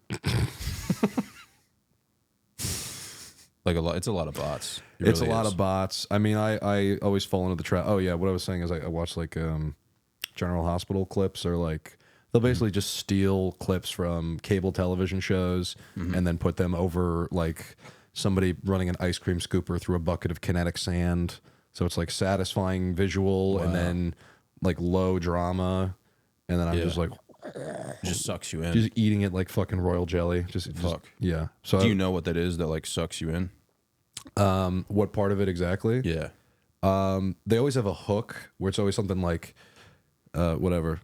Speaker 1: Like it's a lot of bots. It
Speaker 3: It's
Speaker 1: really
Speaker 3: a lot
Speaker 1: is.
Speaker 3: of bots. I mean, I always fall into the trap. Oh yeah, what I was saying is I watch like General Hospital clips, or like they'll basically just steal clips from cable television shows and then put them over like somebody running an ice cream scooper through a bucket of kinetic sand. So it's like satisfying visual and then like low drama, and then I'm
Speaker 1: Yeah.
Speaker 3: just like
Speaker 1: It just sucks you in.
Speaker 3: just eating it like fucking royal jelly. Just
Speaker 1: Fuck.
Speaker 3: yeah. So
Speaker 1: Do you know what that is that like sucks you in?
Speaker 3: what part of it exactly?
Speaker 1: Yeah.
Speaker 3: They always have a hook where it's always something like, whatever.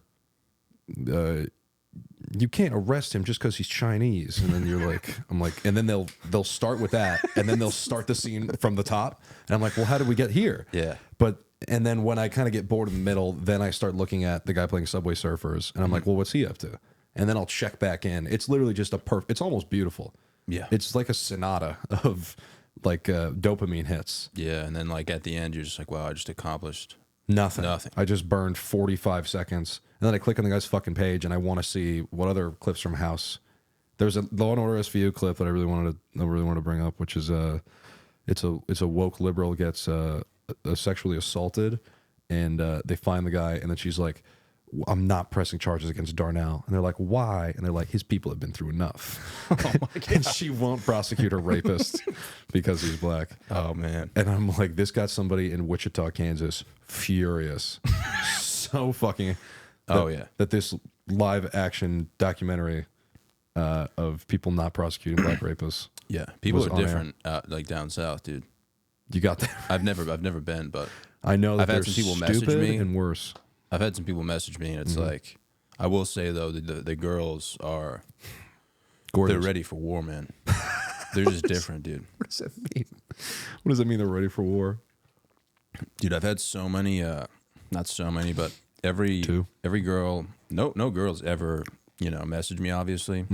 Speaker 3: You can't arrest him just because he's Chinese, and then you're like, I'm like, and then they'll start with that, and then they'll start the scene from the top, and I'm like, well, how did we get here?
Speaker 1: Yeah.
Speaker 3: But and then when I kind of get bored in the middle, then I start looking at the guy playing Subway Surfers, and I'm like, well, what's he up to? And then I'll check back in. It's literally just it's almost beautiful.
Speaker 1: Yeah.
Speaker 3: It's like a sonata of like dopamine hits.
Speaker 1: Yeah. And then like at the end, you're just like, wow, I just accomplished.
Speaker 3: Nothing.
Speaker 1: Nothing.
Speaker 3: I just burned 45 seconds. And then I click on the guy's fucking page and I want to see what other clips from House. There's a Law and Order SVU clip that I really wanted to bring up, which is it's a woke liberal gets sexually assaulted, and they find the guy, and then she's like, I'm not pressing charges against Darnell. And they're like, why? And they're like, his people have been through enough. And she won't prosecute a rapist because he's black.
Speaker 1: Oh man.
Speaker 3: And I'm like, this got somebody in Wichita, Kansas furious. So fucking that this live action documentary of people not prosecuting black rapists.
Speaker 1: Yeah. People
Speaker 3: Was
Speaker 1: are
Speaker 3: on air.
Speaker 1: different like down south, dude.
Speaker 3: You got that?
Speaker 1: I've never been, but
Speaker 3: I know that
Speaker 1: I've had
Speaker 3: they're
Speaker 1: some people message
Speaker 3: stupid
Speaker 1: me.
Speaker 3: and worse.
Speaker 1: I've had some people message me, and it's like, I will say though, the girls are
Speaker 3: Gorgeous.
Speaker 1: they're ready for war, man. They're just different, dude.
Speaker 3: What does that mean? What does that mean? They're ready for war?
Speaker 1: Dude, I've had so many, not so many, but every girl, no girls ever, message me, obviously.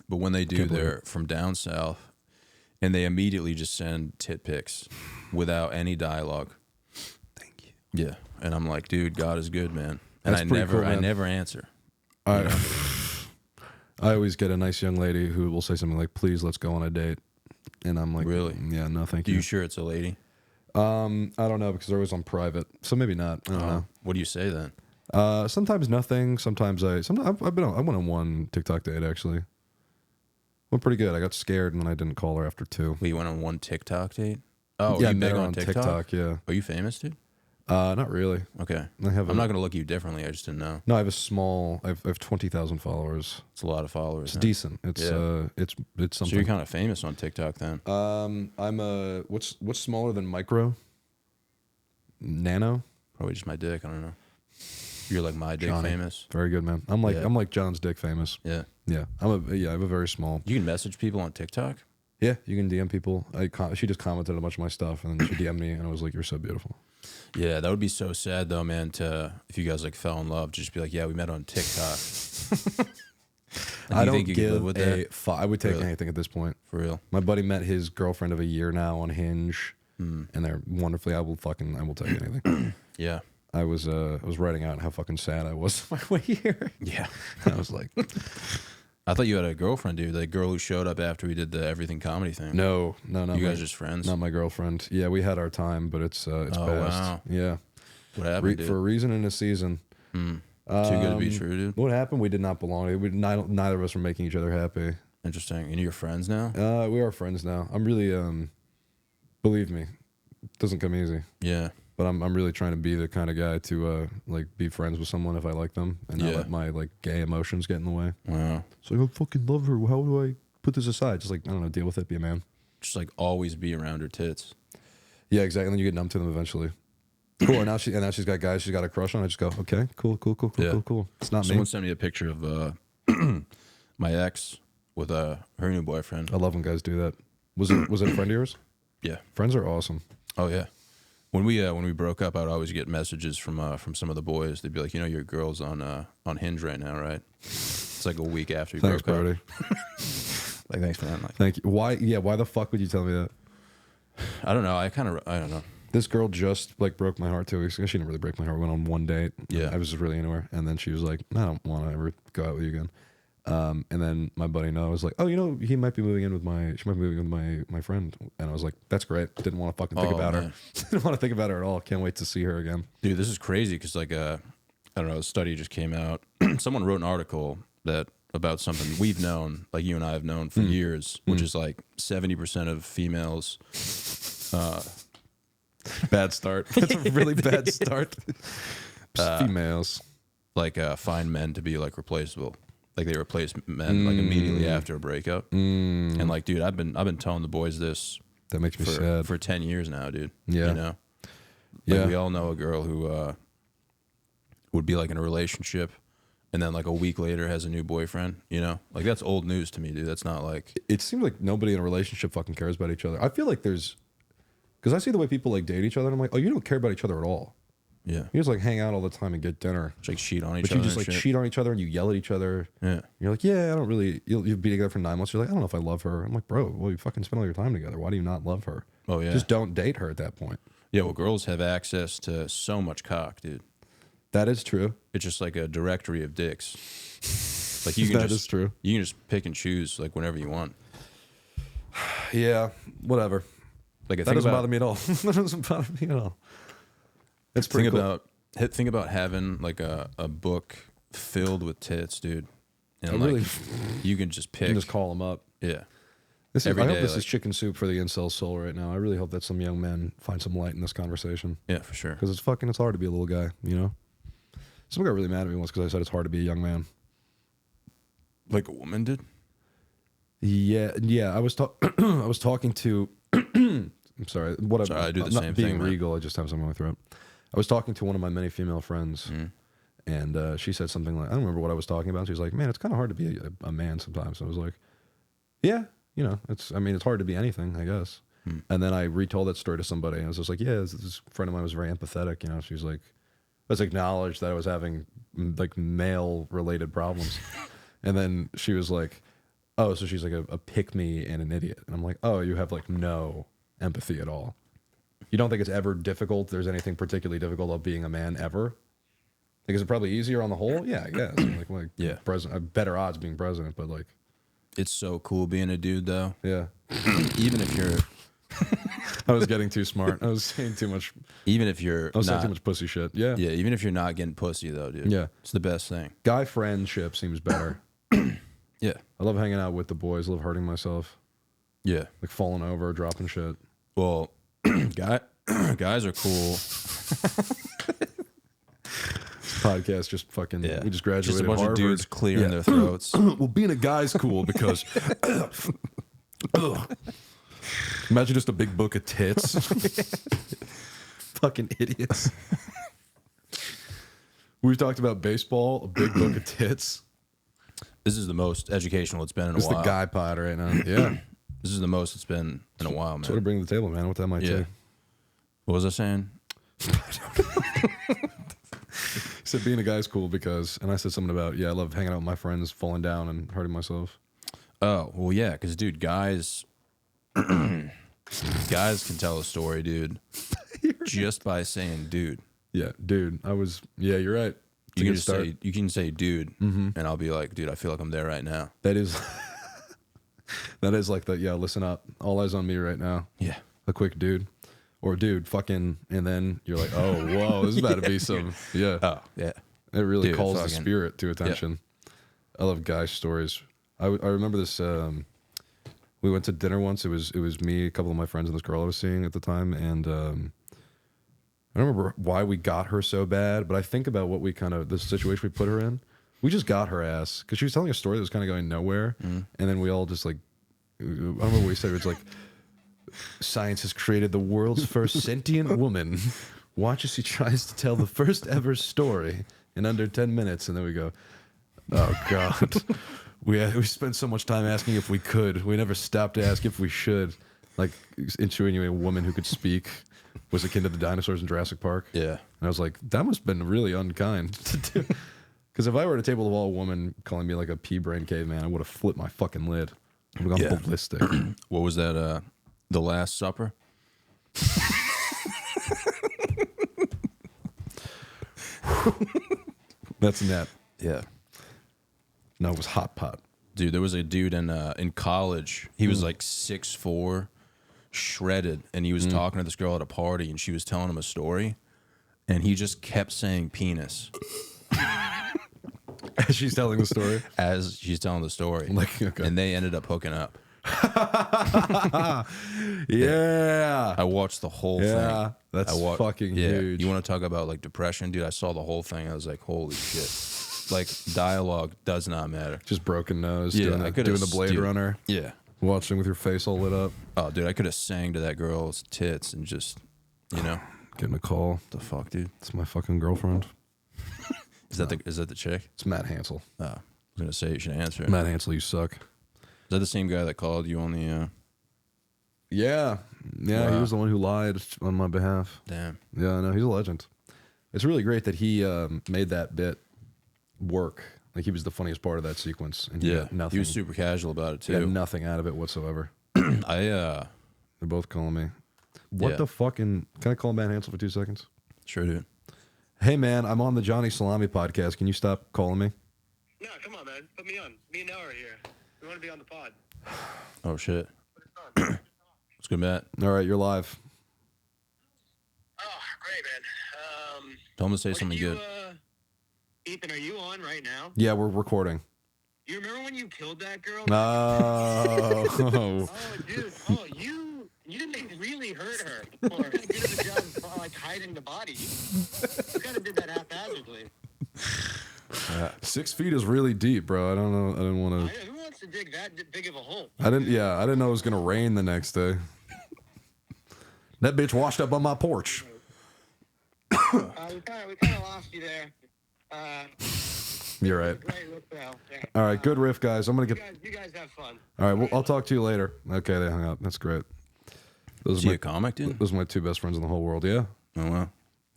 Speaker 1: But when they do, they're from down south, and they immediately just send tit pics without any dialogue.
Speaker 3: Thank you.
Speaker 1: Yeah, and I'm like, dude, God is good, man. And
Speaker 3: That's pretty cool,
Speaker 1: I
Speaker 3: man.
Speaker 1: never answer.
Speaker 3: I always get a nice young lady who will say something like, "Please, let's go on a date," and I'm like,
Speaker 1: Really?
Speaker 3: Yeah, no, thank
Speaker 1: You
Speaker 3: you.
Speaker 1: sure it's a lady?
Speaker 3: I don't know because they're always on private, so maybe not. I don't know.
Speaker 1: What do you say then?
Speaker 3: Sometimes nothing. Sometimes I went on one TikTok date actually. Went pretty good. I got scared and then I didn't call her after 2.
Speaker 1: Well, you went on one TikTok date? Oh,
Speaker 3: yeah, I
Speaker 1: you
Speaker 3: met
Speaker 1: big
Speaker 3: her
Speaker 1: on
Speaker 3: on
Speaker 1: TikTok?
Speaker 3: Yeah.
Speaker 1: Are you famous, dude?
Speaker 3: Not really.
Speaker 1: Okay.
Speaker 3: I have.
Speaker 1: I'm not gonna look at you differently. I just didn't know.
Speaker 3: No, I have a small. I have 20,000 followers.
Speaker 1: It's a lot of followers.
Speaker 3: It's
Speaker 1: huh?
Speaker 3: decent. It's it's
Speaker 1: So
Speaker 3: something.
Speaker 1: you're kind of famous on TikTok then.
Speaker 3: I'm a what's smaller than micro? Nano.
Speaker 1: Probably just my dick. I don't know. You're like my dick
Speaker 3: Johnny.
Speaker 1: famous.
Speaker 3: Very good, man. I'm like
Speaker 1: Yeah.
Speaker 3: I'm like John's dick famous.
Speaker 1: Yeah.
Speaker 3: Yeah. I have a very small.
Speaker 1: You can message people on TikTok.
Speaker 3: Yeah, you can DM people. She just commented a bunch of my stuff and then she DM'd me and I was like, "You're so beautiful."
Speaker 1: Yeah, that would be so sad though, man. If you guys like fell in love, just be like, yeah, we met on TikTok.
Speaker 3: I
Speaker 1: you
Speaker 3: don't
Speaker 1: think you could
Speaker 3: give
Speaker 1: live with that?
Speaker 3: I would take
Speaker 1: Really?
Speaker 3: anything at this point.
Speaker 1: For real.
Speaker 3: My buddy met his girlfriend of a year now on Hinge, and they're wonderfully. I will take anything.
Speaker 1: Yeah.
Speaker 3: I was writing out how fucking sad I was on my way here.
Speaker 1: Yeah.
Speaker 3: I was like,
Speaker 1: I thought you had a girlfriend, dude. That girl who showed up after we did the everything comedy thing.
Speaker 3: no,
Speaker 1: You guys just friends?
Speaker 3: not my girlfriend. Yeah, we had our time, but it's
Speaker 1: Oh,
Speaker 3: past.
Speaker 1: wow.
Speaker 3: Yeah,
Speaker 1: What happened, dude?
Speaker 3: for a reason and a season.
Speaker 1: Too good to be true, dude.
Speaker 3: What happened? We did not belong. Neither of us were making each other happy.
Speaker 1: Interesting. And you're friends now?
Speaker 3: We are friends now. I'm really, believe me, it doesn't come easy.
Speaker 1: Yeah.
Speaker 3: But I'm really trying to be the kind of guy to like be friends with someone if I like them and not
Speaker 1: Yeah.
Speaker 3: let my like gay emotions get in the way.
Speaker 1: Wow.
Speaker 3: It's like I fucking love her. How do I put this aside? Just like I don't know, deal with it, be a man.
Speaker 1: Just like always be around her tits.
Speaker 3: Yeah, exactly. And then you get numb to them eventually. Cool. And now she's got guys she's got a crush on. I just go, okay, cool.
Speaker 1: Yeah.
Speaker 3: Cool. It's not
Speaker 1: Someone
Speaker 3: me.
Speaker 1: sent me a picture of my ex with her new boyfriend.
Speaker 3: I love when guys do that. Was it a friend of yours?
Speaker 1: Yeah.
Speaker 3: Friends are awesome.
Speaker 1: Oh yeah. When we broke up, I'd always get messages from some of the boys. They'd be like, your girl's on Hinge right now, right? It's like a week after you
Speaker 3: Thanks,
Speaker 1: broke
Speaker 3: Brody.
Speaker 1: up. Like, thanks, man. Like,
Speaker 3: Thank you. Why? Yeah. Why the fuck would you tell me that?
Speaker 1: I don't know. I don't know.
Speaker 3: This girl just like broke my heart 2 weeks ago. She didn't really break my heart. We went on one date.
Speaker 1: Yeah.
Speaker 3: I was just really into her, and then she was like, "I don't want to ever go out with you again." And then my buddy Noah was like, "Oh, he might be moving in with my friend." And I was like, "That's great." Didn't want to fucking think
Speaker 1: Oh,
Speaker 3: about her.
Speaker 1: man.
Speaker 3: Didn't want to think about her at all. Can't wait to see her again.
Speaker 1: Dude, this is crazy because like I don't know, a study just came out. Someone wrote an article about something we've known, like you and I have known for years, which is like 70% of females.
Speaker 3: Bad start. That's a really bad start. Females.
Speaker 1: Like find men to be like replaceable. Like they replace men like immediately after a breakup. And like, dude, I've been telling the boys this
Speaker 3: That makes me sad.
Speaker 1: for 10 years now, dude.
Speaker 3: Yeah.
Speaker 1: You know? Like,
Speaker 3: Yeah.
Speaker 1: we all know a girl who would be like in a relationship and then like a week later has a new boyfriend, you know? Like that's old news to me, dude. That's not like
Speaker 3: It seems like nobody in a relationship fucking cares about each other. I feel like because I see the way people like date each other, and I'm like, oh, you don't care about each other at all.
Speaker 1: yeah.
Speaker 3: You just like hang out all the time and get dinner.
Speaker 1: Just like cheat on each
Speaker 3: But
Speaker 1: other.
Speaker 3: you just
Speaker 1: and
Speaker 3: like
Speaker 1: shit.
Speaker 3: cheat on each other and you yell at each other.
Speaker 1: Yeah.
Speaker 3: You're like, yeah, I don't really. You'll be together for 9 months. You're like, I don't know if I love her. I'm like, bro, well, you fucking spend all your time together. Why do you not love her?
Speaker 1: Oh yeah.
Speaker 3: Just don't date her at that point.
Speaker 1: Yeah, well, girls have access to so much cock, dude.
Speaker 3: That is true.
Speaker 1: It's just like a directory of dicks. Like you can
Speaker 3: That
Speaker 1: just
Speaker 3: is true.
Speaker 1: You can just pick and choose like whenever you want.
Speaker 3: Yeah, whatever.
Speaker 1: Like I
Speaker 3: That
Speaker 1: think
Speaker 3: doesn't
Speaker 1: about
Speaker 3: bother me at all. That doesn't bother me at all. It's pretty cool.
Speaker 1: think about having like a book filled with tits, dude. And
Speaker 3: I
Speaker 1: like
Speaker 3: really-
Speaker 1: you can just
Speaker 3: You
Speaker 1: pick.
Speaker 3: can just call them up.
Speaker 1: Yeah.
Speaker 3: I
Speaker 1: Every
Speaker 3: hope
Speaker 1: day,
Speaker 3: this
Speaker 1: like-
Speaker 3: is chicken soup for the incel soul right now. I really hope that some young men find some light in this conversation.
Speaker 1: Yeah, for sure.
Speaker 3: Because it's hard to be a little guy, you know? Someone got really mad at me once because I said it's hard to be a young man.
Speaker 1: Like a woman did?
Speaker 3: Yeah. I was talking to. I'm sorry. What
Speaker 1: Sorry, I do the
Speaker 3: I'm not
Speaker 1: same
Speaker 3: being
Speaker 1: thing, man.
Speaker 3: regal. I just have something in my throat. I was talking to one of my many female friends, and she said something like, I don't remember what I was talking about. She was like, "Man, it's kind of hard to be a man sometimes." I was like, "Yeah, it's hard to be anything, I guess." And then I retold that story to somebody, and I was just like, "Yeah, this friend of mine was very empathetic." She was like, let's acknowledge that I was having like male related problems. And then she was like, oh, so she's like a pick-me and an idiot. And I'm like, oh, you have like no empathy at all. You don't think it's ever difficult? There's anything particularly difficult about being a man ever? Like, is it probably easier on the whole? Yeah, I guess. Like
Speaker 1: Yeah.
Speaker 3: president, better odds being president, but like,
Speaker 1: It's so cool being a dude, though.
Speaker 3: yeah.
Speaker 1: Even if you're,
Speaker 3: I was getting too smart. I was saying too much.
Speaker 1: even if you're
Speaker 3: I was saying
Speaker 1: not,
Speaker 3: too much pussy shit. Yeah.
Speaker 1: yeah, even if you're not getting pussy, though, dude.
Speaker 3: Yeah.
Speaker 1: It's the best thing.
Speaker 3: Guy friendship seems better.
Speaker 1: Yeah.
Speaker 3: I love hanging out with the boys. I love hurting myself.
Speaker 1: Yeah.
Speaker 3: Like falling over, dropping shit.
Speaker 1: Well, guys are cool.
Speaker 3: Podcast just fucking,
Speaker 1: Yeah.
Speaker 3: we just graduated
Speaker 1: Just a bunch
Speaker 3: Harvard.
Speaker 1: of dudes clearing their throats.
Speaker 3: Well, being a guy's cool because imagine just a big book of tits. Fucking idiots. We've talked about baseball, a big book of tits.
Speaker 1: This is the most educational it's been in a
Speaker 3: It's
Speaker 1: while.
Speaker 3: the guy pod right now. Yeah.
Speaker 1: This is the most it's been in a while,
Speaker 3: That's what I
Speaker 1: man.
Speaker 3: bring to the table, man. What that might
Speaker 1: Yeah.
Speaker 3: take.
Speaker 1: What was I saying?
Speaker 3: He said being a guy's cool because, and I said something about, yeah, I love hanging out with my friends, falling down and hurting myself.
Speaker 1: Oh, well, yeah, because, dude, guys can tell a story, dude, just by saying dude.
Speaker 3: Yeah, dude, yeah, you're right. It's a
Speaker 1: You
Speaker 3: good start.
Speaker 1: can say dude, and I'll be like, dude, I feel like I'm there right now.
Speaker 3: That is, that is like the, yeah, listen up. All eyes on me right now.
Speaker 1: Yeah.
Speaker 3: A quick dude. Or dude, fucking, and then you're like, oh, whoa, this is about to be some, yeah.
Speaker 1: Oh, yeah.
Speaker 3: It really
Speaker 1: Dude,
Speaker 3: calls the
Speaker 1: fucking-
Speaker 3: spirit to attention. I love guy stories. I remember this, we went to dinner once. It was me, a couple of my friends, and this girl I was seeing at the time, and I don't remember why we got her so bad, but I think about what we the situation we put her in. We just got her ass, because she was telling a story that was kind of going nowhere, and then we all just like, I don't remember what we said, it was like, science has created the world's first sentient woman. Watch as she tries to tell the first ever story in under 10 minutes. And then we go, oh, God. we spent so much time asking if we could. We never stopped to ask if we should. Like, insinuating a woman who could speak was akin to the dinosaurs in Jurassic Park.
Speaker 1: Yeah.
Speaker 3: And I was like, that must have been really unkind to do. Because if I were at a table of all woman calling me like a pea-brain caveman, I would have flipped my fucking lid. I would have gone ballistic.
Speaker 1: What was that, The Last Supper?
Speaker 3: That's net.
Speaker 1: Yeah.
Speaker 3: No, it was hot pot.
Speaker 1: Dude, there was a dude in college. He was like 6'4", shredded, and he was talking to this girl at a party, and she was telling him a story, and he just kept saying penis
Speaker 3: As she's telling the story.
Speaker 1: as she's telling the story.
Speaker 3: Like, okay.
Speaker 1: And they ended up hooking up.
Speaker 3: Yeah.
Speaker 1: I watched the whole
Speaker 3: Yeah,
Speaker 1: thing.
Speaker 3: that's fucking huge.
Speaker 1: You want to talk about like depression, dude? I saw the whole thing. I was like, holy shit! Like dialogue does not matter.
Speaker 3: Just broken nose,
Speaker 1: Yeah,
Speaker 3: doing,
Speaker 1: I
Speaker 3: the,
Speaker 1: could've
Speaker 3: doing the Blade
Speaker 1: dude.
Speaker 3: Runner,
Speaker 1: Yeah.
Speaker 3: watching with your face all lit up.
Speaker 1: Oh, dude, I could have sang to that girl's tits and just,
Speaker 3: Getting a call.
Speaker 1: the fuck, dude.
Speaker 3: It's my fucking girlfriend.
Speaker 1: Is that the chick?
Speaker 3: It's Matt Hansel.
Speaker 1: Oh, I was gonna say you should answer. Is
Speaker 3: Matt Hansel, you suck.
Speaker 1: that the same guy that called you on the?
Speaker 3: Yeah. Yeah, he
Speaker 1: Wow.
Speaker 3: was the one who lied on my behalf.
Speaker 1: Damn.
Speaker 3: Yeah, no, he's a legend. It's really great that he made that bit work. Like, he was the funniest part of that sequence. And he
Speaker 1: Yeah.
Speaker 3: got nothing.
Speaker 1: He was super casual about it
Speaker 3: He got
Speaker 1: too.
Speaker 3: nothing out of it whatsoever.
Speaker 1: I
Speaker 3: They're both calling me. What
Speaker 1: Yeah.
Speaker 3: the fucking... Can I call Matt Hansel for 2 seconds?
Speaker 1: sure, dude.
Speaker 3: Hey, man, I'm on the Johnny Salami podcast. Can you stop calling me?
Speaker 4: No, come on, man. Put me on. Me and Noah are here. We want to be on the pod.
Speaker 1: Oh shit.
Speaker 4: Put us on.
Speaker 1: What's good, Matt?
Speaker 3: All right, you're live.
Speaker 4: Oh, great, man.
Speaker 1: Tell him to say
Speaker 4: What
Speaker 1: something
Speaker 4: you,
Speaker 1: good.
Speaker 4: Ethan, are you on right now?
Speaker 3: Yeah, we're recording.
Speaker 4: You remember when you killed that girl?
Speaker 3: Oh.
Speaker 4: Oh, dude. Oh, you didn't really hurt her. Or you did a good job like hiding the body. You kind of did that haphazardly.
Speaker 3: 6 feet is really deep, bro. I don't know. I didn't want
Speaker 4: I
Speaker 3: to.
Speaker 4: know, who wants to dig that big of a hole?
Speaker 3: I didn't know it was going to rain the next day. That bitch washed up on my porch.
Speaker 4: We kind of lost you there.
Speaker 3: You're right.
Speaker 4: Great riff, though. Yeah.
Speaker 3: All right, good riff, guys. I'm going to get.
Speaker 4: You guys have fun.
Speaker 3: All right, well, I'll talk to you later. Okay, they hung up. That's great. Those
Speaker 1: Is
Speaker 3: are
Speaker 1: he
Speaker 3: my
Speaker 1: a comic, dude?
Speaker 3: those are my 2 best friends in the whole world. Yeah,
Speaker 1: Oh wow.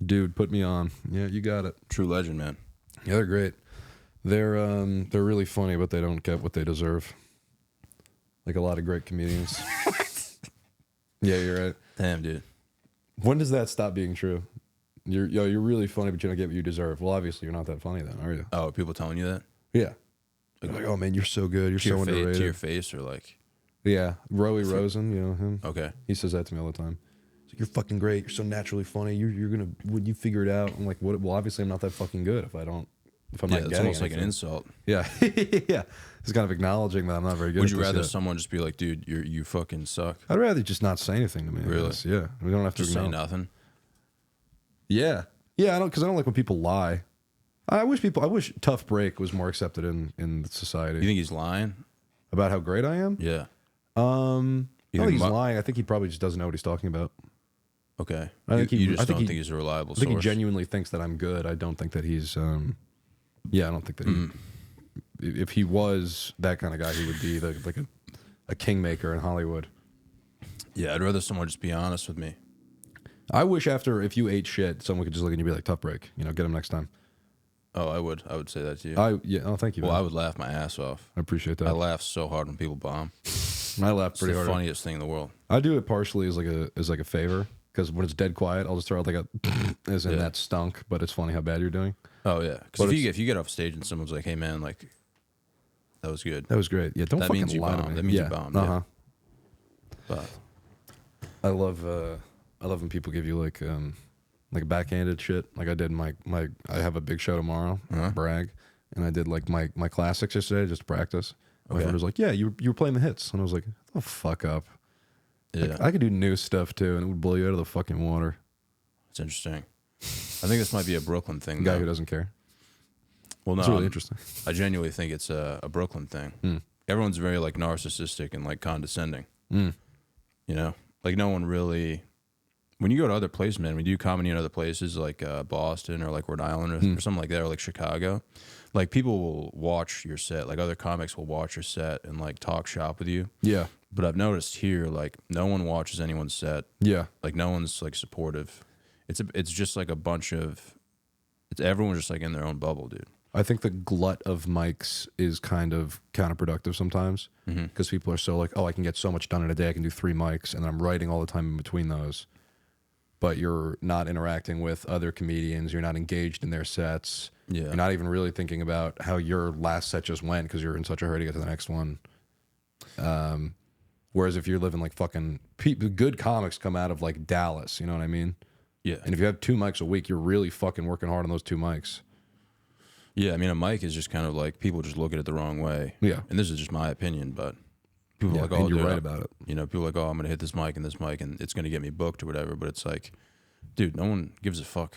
Speaker 3: dude, put me on. Yeah, you got it.
Speaker 1: True legend, man.
Speaker 3: Yeah, they're great. They're really funny, but they don't get what they deserve. like a lot of great comedians. Yeah, you're right.
Speaker 1: Damn, dude.
Speaker 3: When does that stop being true? You're really funny, but you don't get what you deserve. Well, obviously, you're not that funny then, are you?
Speaker 1: Oh, are people telling you that?
Speaker 3: Yeah. Like, oh man, you're so good. You're so underrated.
Speaker 1: To your face, or like?
Speaker 3: Yeah, Roey Rosen, you know him.
Speaker 1: Okay.
Speaker 3: He says that to me all the time. He's like, you're fucking great. You're so naturally funny. You're gonna when you figure it out. I'm like, what? Well, obviously, I'm not that fucking good if I'm not getting
Speaker 1: it's almost
Speaker 3: anything.
Speaker 1: like an insult.
Speaker 3: Yeah, yeah. He's kind of acknowledging that I'm not very good.
Speaker 1: Would
Speaker 3: at
Speaker 1: you
Speaker 3: this
Speaker 1: rather
Speaker 3: yet.
Speaker 1: someone just be like, dude, you fucking suck?
Speaker 3: I'd rather just not say anything to me. I
Speaker 1: Really?
Speaker 3: guess. Yeah. We don't have to
Speaker 1: Just say
Speaker 3: acknowledge.
Speaker 1: nothing.
Speaker 3: Yeah, yeah. I don't like when people lie. I wish Tough Break was more accepted in society.
Speaker 1: You think he's lying?
Speaker 3: About how great I am?
Speaker 1: Yeah.
Speaker 3: I don't think he's
Speaker 1: Mu-
Speaker 3: lying. I think he probably just doesn't know what he's talking about.
Speaker 1: Okay.
Speaker 3: I think
Speaker 1: you just
Speaker 3: I think
Speaker 1: don't
Speaker 3: he-
Speaker 1: think he's a reliable
Speaker 3: I think
Speaker 1: source.
Speaker 3: he genuinely thinks that I'm good. I don't think that he's. Yeah, I don't think that he. If he was that kind of guy, he would be like a kingmaker in Hollywood.
Speaker 1: Yeah, I'd rather someone just be honest with me.
Speaker 3: I wish if you ate shit, someone could just look at you and be like, "Tough break," get him next time.
Speaker 1: Oh, I would say that to you.
Speaker 3: Oh, thank you.
Speaker 1: Well,
Speaker 3: man.
Speaker 1: I would laugh my ass off.
Speaker 3: I appreciate that.
Speaker 1: I laugh so hard when people bomb.
Speaker 3: I laugh
Speaker 1: It's
Speaker 3: pretty
Speaker 1: the
Speaker 3: hard.
Speaker 1: funniest thing in the world.
Speaker 3: I do it partially as like a favor because when it's dead quiet, I'll just throw out like a as in that stunk. But it's funny how bad you're doing.
Speaker 1: Oh yeah,
Speaker 3: But
Speaker 1: because if you get off stage and someone's like, "Hey man, like that was good,"
Speaker 3: That was great. Yeah, don't
Speaker 1: That
Speaker 3: fucking
Speaker 1: means you
Speaker 3: lie to
Speaker 1: bombed.
Speaker 3: me.
Speaker 1: That means you
Speaker 3: yeah.
Speaker 1: bombed,
Speaker 3: Uh-huh.
Speaker 1: yeah. But
Speaker 3: I love when people give you like backhanded shit. Like I did I have a big show tomorrow, brag, and I did like my classics yesterday just to practice. My
Speaker 1: Okay.
Speaker 3: friend was like, "Yeah, you were playing the hits," and I was like, "Oh fuck up."
Speaker 1: yeah,
Speaker 3: Like, I could do new stuff too, and it would blow you out of the fucking water.
Speaker 1: it's interesting. I think this might be a Brooklyn thing.
Speaker 3: Guy
Speaker 1: though.
Speaker 3: who doesn't care.
Speaker 1: Well, no,
Speaker 3: It's really interesting.
Speaker 1: I genuinely think it's a Brooklyn thing. Everyone's very like narcissistic and like condescending. You know, like no one really. When you go to other places, man, we do comedy in other places like Boston or like Rhode Island or something like that, or like Chicago. Like people will watch your set, like other comics will watch your set and like talk shop with you.
Speaker 3: Yeah,
Speaker 1: But I've noticed here, like no one watches anyone's set.
Speaker 3: yeah,
Speaker 1: Like no one's like supportive. It's just like a bunch of. Everyone's just like in their own bubble, dude.
Speaker 3: I think the glut of mics is kind of counterproductive sometimes because people are so like, oh, I can get so much done in a day. I can do 3 mics, and I'm writing all the time in between those. But you're not interacting with other comedians. You're not engaged in their sets.
Speaker 1: Yeah.
Speaker 3: You're not even really thinking about how your last set just went because you're in such a hurry to get to the next one. Whereas if you're living like fucking good comics come out of like Dallas, you know what I mean?
Speaker 1: Yeah.
Speaker 3: And if you have 2 mics a week, you're really fucking working hard on those 2 mics.
Speaker 1: Yeah, I mean, a mic is just kind of like people just look at it the wrong way.
Speaker 3: Yeah.
Speaker 1: And this is just my opinion, but people
Speaker 3: Yeah,
Speaker 1: are like,
Speaker 3: and
Speaker 1: oh,
Speaker 3: you're
Speaker 1: dude,
Speaker 3: right about it.
Speaker 1: You know, people are like, oh, I'm going to hit this mic and it's going to get me booked or whatever. But it's like, dude, no one gives a fuck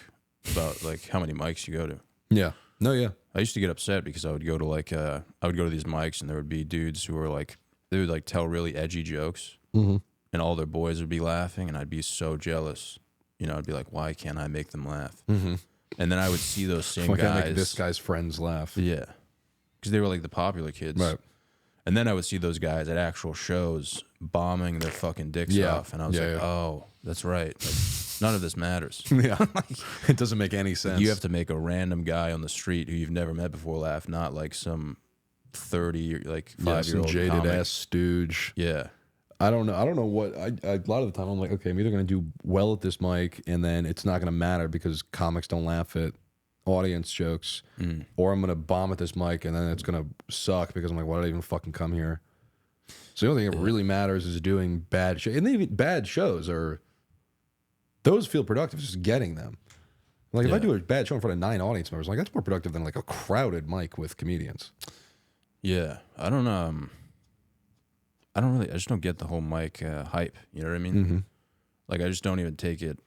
Speaker 1: about like how many mics you go to.
Speaker 3: Yeah. No, yeah.
Speaker 1: I used to get upset because I would go to like, I would go to these mics and there would be dudes who were like, they would like tell really edgy jokes and all their boys would be laughing and I'd be so jealous. You know, I'd be like, why can't I make them laugh? And then I would see those same
Speaker 3: Why can't I
Speaker 1: guys.
Speaker 3: make this guy's friends laugh?
Speaker 1: Yeah. Because they were like the popular kids.
Speaker 3: Right.
Speaker 1: And then I would see those guys at actual shows bombing their fucking dicks
Speaker 3: Yeah.
Speaker 1: off. And I was
Speaker 3: Yeah,
Speaker 1: like,
Speaker 3: yeah.
Speaker 1: oh, that's right. Like, none of this matters.
Speaker 3: Yeah. It doesn't make any sense.
Speaker 1: You have to make a random guy on the street who you've never met before laugh, not like some 30 or like 5-year-old
Speaker 3: some jaded
Speaker 1: comic.
Speaker 3: ass stooge.
Speaker 1: Yeah.
Speaker 3: I don't know what a lot of the time I'm like, okay, I'm either gonna do well at this mic and then it's not gonna matter because comics don't laugh at audience jokes, or I'm gonna bomb at this mic and then it's gonna suck because I'm like, why did I even fucking come here? So the only thing that really matters is doing bad shows, and even bad shows those feel productive. Just getting them. Like if I
Speaker 1: Yeah.
Speaker 3: do a bad show in front of 9 audience members, like that's more productive than like a crowded mic with comedians.
Speaker 1: Yeah. I just don't get the whole mic hype. You know what I mean? Like, I just don't even take it.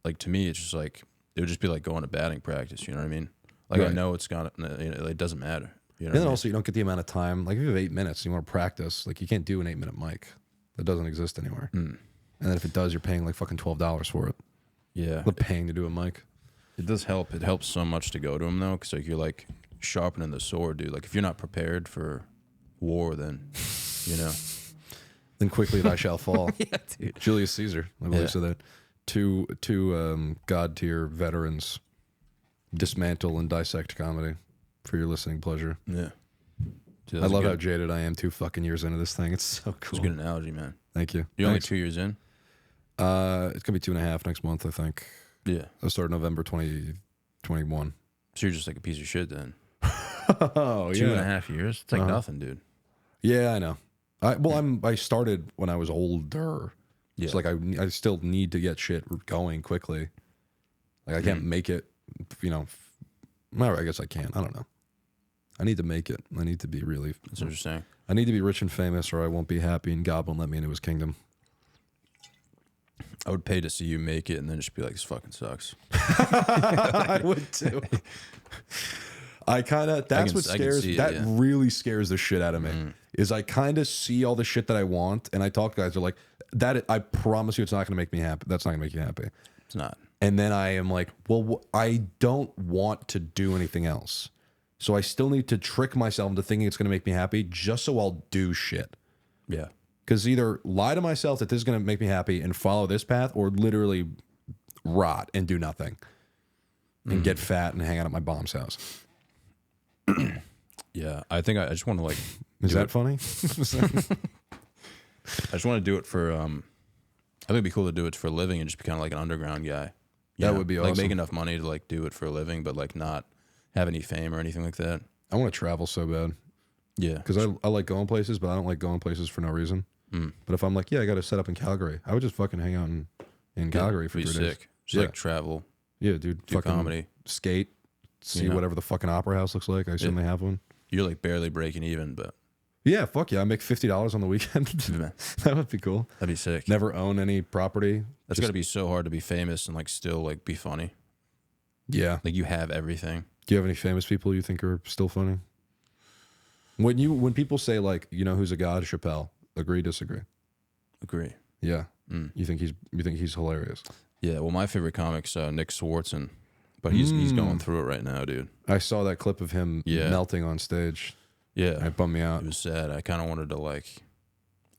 Speaker 1: Like, to me, it's just like, it would just be like going to batting practice. You know what I mean? Like, I
Speaker 3: Right.
Speaker 1: know it's gonna, it doesn't matter. You know
Speaker 3: And
Speaker 1: what
Speaker 3: then
Speaker 1: I mean?
Speaker 3: also, you don't get the amount of time. Like, if you have 8 minutes and you want to practice, like, you can't do an 8-minute mic. That doesn't exist anywhere. And then if it does, you're paying like fucking $12 for it.
Speaker 1: Yeah.
Speaker 3: But paying to do a mic.
Speaker 1: It does help. It helps so much to go to them, though, because, like, you're, like, sharpening the sword, dude. Like, if you're not prepared for war, then, you know.
Speaker 3: Then quickly thou shalt fall.
Speaker 1: Yeah, dude.
Speaker 3: Julius Caesar, I believe
Speaker 1: Yeah.
Speaker 3: said that. Two god tier veterans dismantle and dissect comedy for your listening pleasure.
Speaker 1: Yeah. Dude,
Speaker 3: I
Speaker 1: that's
Speaker 3: love how
Speaker 1: good.
Speaker 3: jaded I am 2 fucking years into this thing. It's so
Speaker 1: It's
Speaker 3: cool.
Speaker 1: a good analogy, man.
Speaker 3: Thank you.
Speaker 1: You're only
Speaker 3: Thanks.
Speaker 1: 2 years in.
Speaker 3: It's gonna be 2.5 next month, I think.
Speaker 1: Yeah.
Speaker 3: I'll start November 2021.
Speaker 1: So you're just like a piece of shit then.
Speaker 3: Oh
Speaker 1: 2.5 years. It's like nothing, dude.
Speaker 3: Yeah, I know. I started when I was older.
Speaker 1: Yeah.
Speaker 3: It's like I still need to get shit going quickly. Like I can't make it, well, I guess I can. I don't know. I need to make it. I need to be really.
Speaker 1: That's what you're saying.
Speaker 3: I need to be rich and famous, or I won't be happy. And God won't let me into His kingdom.
Speaker 1: I would pay to see you make it and then just be like, this fucking sucks.
Speaker 3: I would too. I kind of. That's what
Speaker 1: I can
Speaker 3: scares.
Speaker 1: see it,
Speaker 3: that
Speaker 1: yeah.
Speaker 3: really scares the shit out of me. Is I kind of see all the shit that I want, and I talk to guys. They're like, "That I promise you, it's not going to make me happy. That's not going to make you happy."
Speaker 1: It's not.
Speaker 3: And then I am like, well, I don't want to do anything else. So I still need to trick myself into thinking it's going to make me happy just so I'll do shit.
Speaker 1: Yeah.
Speaker 3: Because either lie to myself that this is going to make me happy and follow this path, or literally rot and do nothing and get fat and hang out at my mom's house.
Speaker 1: Yeah. I think I just want to like.
Speaker 3: Is that funny?
Speaker 1: I just want to do it for. I think it'd be cool to do it for a living and just be kind of like an underground guy. You
Speaker 3: That
Speaker 1: know?
Speaker 3: would be
Speaker 1: like
Speaker 3: awesome.
Speaker 1: make enough money to like do it for a living, but like not have any fame or anything like that.
Speaker 3: I want to travel so bad
Speaker 1: Yeah.
Speaker 3: because I like going places, but I don't like going places for no reason. But if I'm like, yeah, I got to set up in Calgary, I would just fucking hang out in Calgary for
Speaker 1: Be
Speaker 3: 3 days.
Speaker 1: sick. Just
Speaker 3: Yeah.
Speaker 1: like travel,
Speaker 3: Yeah, dude.
Speaker 1: do
Speaker 3: fucking
Speaker 1: comedy.
Speaker 3: skate, see
Speaker 1: You know?
Speaker 3: whatever the fucking opera house looks like. I assume
Speaker 1: Yeah.
Speaker 3: they have one.
Speaker 1: You're like barely breaking even, but
Speaker 3: Yeah, fuck yeah. I make $50 on the weekend. That would be cool.
Speaker 1: that'd be sick.
Speaker 3: Never own any property.
Speaker 1: That's got to be so hard to be famous and like still like be funny.
Speaker 3: Yeah.
Speaker 1: Like you have everything.
Speaker 3: Do you have any famous people you think are still funny? When people say like, who's a god, Chappelle. Agree, disagree?
Speaker 1: Agree.
Speaker 3: Yeah. You think he's hilarious?
Speaker 1: Yeah. Well, my favorite comic's Nick Swartzen, but he's going through it right now, dude.
Speaker 3: I saw that clip of him
Speaker 1: Yeah.
Speaker 3: melting on stage.
Speaker 1: Yeah.
Speaker 3: It bummed me out.
Speaker 1: It was sad. I kind of wanted to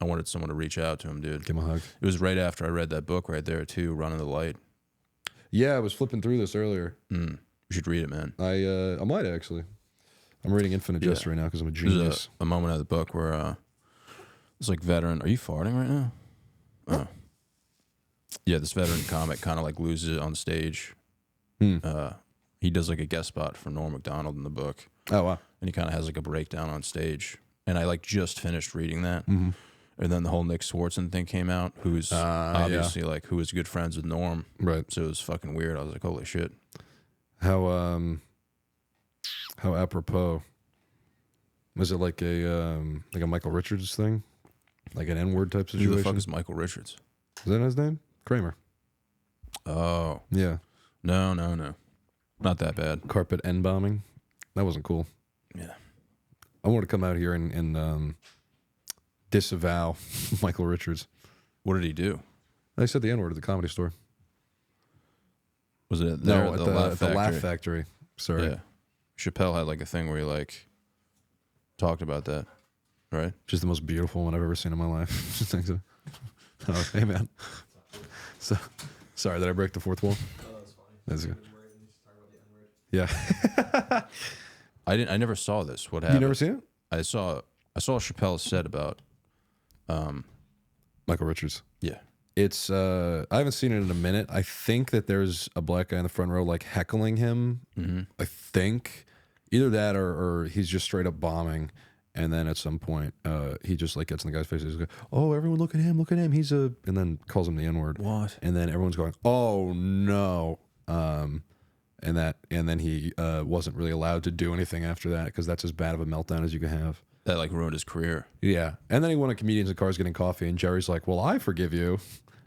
Speaker 1: I wanted someone to reach out to him, dude.
Speaker 3: Give him a hug.
Speaker 1: It was right after I read that book right there too, Running the Light.
Speaker 3: Yeah, I was flipping through this earlier.
Speaker 1: You should read it, man.
Speaker 3: I might actually. I'm reading Infinite Jest
Speaker 1: Yeah.
Speaker 3: right now because I'm a
Speaker 1: There's
Speaker 3: genius.
Speaker 1: a moment of the book where it's like veteran. Are you farting right now? Oh. Yeah, this veteran comic kind of like loses it on stage. He does like a guest spot for Norm Macdonald in the book,
Speaker 3: Oh wow.
Speaker 1: and he kind of has like a breakdown on stage. And I like just finished reading that,
Speaker 3: Mm-hmm.
Speaker 1: and then the whole Nick Swartzen thing came out, who's obviously like who was good friends with Norm.
Speaker 3: Right.
Speaker 1: So it was fucking weird. I was like, holy shit.
Speaker 3: How apropos. Was it like a Michael Richards thing? Like an N-word type situation?
Speaker 1: Who the fuck is Michael Richards?
Speaker 3: Is that his name? Kramer.
Speaker 1: Oh,
Speaker 3: Yeah.
Speaker 1: no. Not that bad.
Speaker 3: Carpet N-bombing. That wasn't cool.
Speaker 1: Yeah.
Speaker 3: I want to come out here and disavow Michael Richards.
Speaker 1: What did he do?
Speaker 3: I said the N-word at the Comedy Store.
Speaker 1: Was it there
Speaker 3: No,
Speaker 1: at
Speaker 3: at
Speaker 1: the
Speaker 3: the
Speaker 1: Laugh
Speaker 3: Laugh
Speaker 1: Factory?
Speaker 3: Factory. Sorry.
Speaker 1: Yeah. Chappelle had like a thing where he like talked about that, right?
Speaker 3: Just the most beautiful one I've ever seen in my life. Just thanks to- oh, hey man. So, sorry, did I break the fourth wall? That's good. Yeah.
Speaker 1: I never saw this. What
Speaker 3: You
Speaker 1: happened?
Speaker 3: never seen it?
Speaker 1: I saw Chappelle said about
Speaker 3: Michael Richards.
Speaker 1: yeah.
Speaker 3: It's I haven't seen it in a minute. I think that there's a black guy in the front row like heckling him. I think either that or he's just straight up bombing. And then at some point, he just like gets in the guy's face. He's like, "Oh, everyone, look at him! Look at him! He's a," and then calls him the N-word.
Speaker 1: What?
Speaker 3: And then everyone's going, "Oh no!" And then he wasn't really allowed to do anything after that because that's as bad of a meltdown as you can have.
Speaker 1: That like ruined his career.
Speaker 3: Yeah. And then he went on Comedians in Cars Getting Coffee, and Jerry's like, "Well, I forgive you."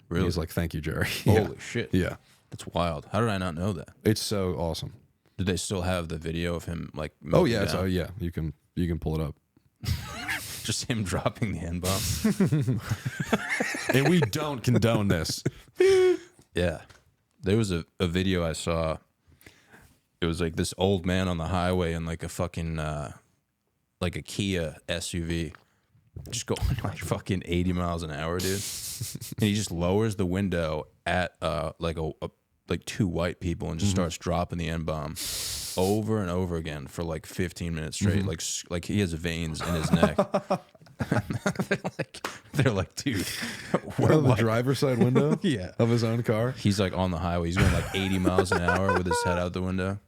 Speaker 1: Really?
Speaker 3: He's like, "Thank you, Jerry."
Speaker 1: Holy shit.
Speaker 3: Yeah.
Speaker 1: That's wild. How did I not know that?
Speaker 3: It's so awesome.
Speaker 1: Did they still have the video of him like
Speaker 3: Oh
Speaker 1: melting
Speaker 3: yeah,
Speaker 1: down?
Speaker 3: so yeah, you can pull it up.
Speaker 1: Just him dropping the N-bomb.
Speaker 3: And we don't condone this.
Speaker 1: Yeah. There was a video I saw. It was like this old man on the highway in like a fucking like a Kia SUV. Just going like fucking 80 miles an hour, dude. And he just lowers the window at like two white people and just starts dropping the N-bomb over and over again for like 15 minutes straight. Like he has veins in his neck. they're like, dude,
Speaker 3: Out of the driver's side window
Speaker 1: Yeah.
Speaker 3: of his own car.
Speaker 1: He's like on the highway. He's going like 80 miles an hour with his head out the window.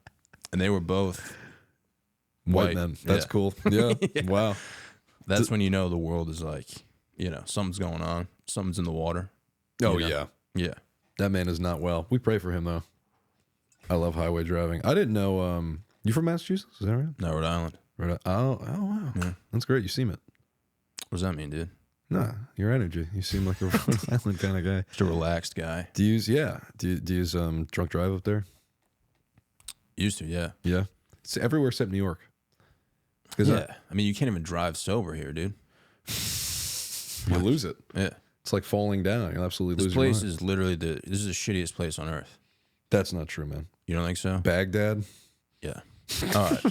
Speaker 1: And they were both
Speaker 3: White men. That's cool. Yeah. Wow.
Speaker 1: That's when you know the world is like, something's going on. Something's in the water.
Speaker 3: Oh,
Speaker 1: You know?
Speaker 3: yeah.
Speaker 1: Yeah.
Speaker 3: That man is not well. We pray for him, though. I love highway driving. I didn't know. You from Massachusetts? Is that right?
Speaker 1: No, Rhode Island.
Speaker 3: Oh, wow.
Speaker 1: Yeah.
Speaker 3: That's great. You seem it.
Speaker 1: What does that mean, dude?
Speaker 3: Nah, your energy. You seem like a Rhode Island kind of guy.
Speaker 1: Just a relaxed guy.
Speaker 3: Do you use, do you use drunk drive up there?
Speaker 1: Used to, yeah.
Speaker 3: Yeah. It's everywhere except New York.
Speaker 1: Yeah. I mean, you can't even drive sober here, dude.
Speaker 3: You lose it.
Speaker 1: Yeah.
Speaker 3: It's like falling down. You'll absolutely
Speaker 1: This
Speaker 3: lose your
Speaker 1: place
Speaker 3: mind.
Speaker 1: is literally this is the shittiest place on earth.
Speaker 3: That's not true, man.
Speaker 1: You don't think so?
Speaker 3: Baghdad,
Speaker 1: Yeah. All right.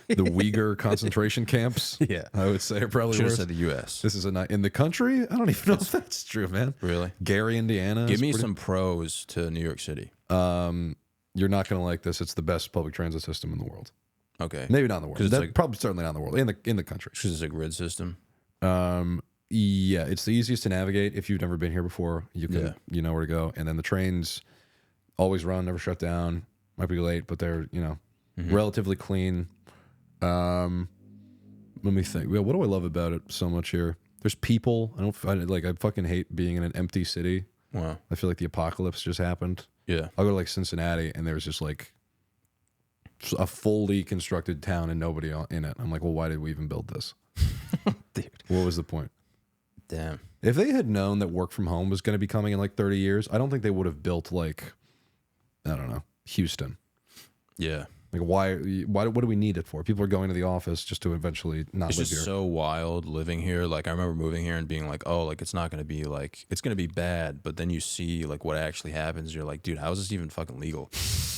Speaker 3: the Uyghur concentration camps,
Speaker 1: Yeah.
Speaker 3: I would say are probably
Speaker 1: Should have
Speaker 3: worse.
Speaker 1: said the U.S.
Speaker 3: This is in the country? I don't even know if that's true, man.
Speaker 1: Really?
Speaker 3: Gary, Indiana.
Speaker 1: Give
Speaker 3: is
Speaker 1: me
Speaker 3: pretty-
Speaker 1: some pros to New York City.
Speaker 3: You're not going to like this. It's the best public transit system in the world.
Speaker 1: Okay.
Speaker 3: Maybe not in the world.
Speaker 1: 'Cause it's
Speaker 3: That,
Speaker 1: like-
Speaker 3: probably certainly not in the world. In the country.
Speaker 1: Because it's a grid system.
Speaker 3: Yeah, it's the easiest to navigate if you've never been here before. You can
Speaker 1: Yeah.
Speaker 3: you know where to go, and then the trains always run, never shut down. Might be late, but they're relatively clean. Let me think. Well, what do I love about it so much here? There's people. I fucking hate being in an empty city.
Speaker 1: Wow.
Speaker 3: I feel like the apocalypse just happened.
Speaker 1: Yeah.
Speaker 3: I'll go to like Cincinnati, and there's just like a fully constructed town and nobody in it. I'm like, well, why did we even build this?
Speaker 1: Dude.
Speaker 3: What was the point?
Speaker 1: Damn.
Speaker 3: If they had known that work from home was going to be coming in like 30 years, I don't think they would have built like, I don't know, Houston.
Speaker 1: Yeah.
Speaker 3: Like why what do we need it for? People are going to the office just to eventually not
Speaker 1: It's
Speaker 3: live
Speaker 1: just
Speaker 3: here.
Speaker 1: so wild living here. Like I remember moving here and being like, oh, like it's not going to be like, it's going to be bad. But then you see like what actually happens. You're like, dude, how is this even fucking legal?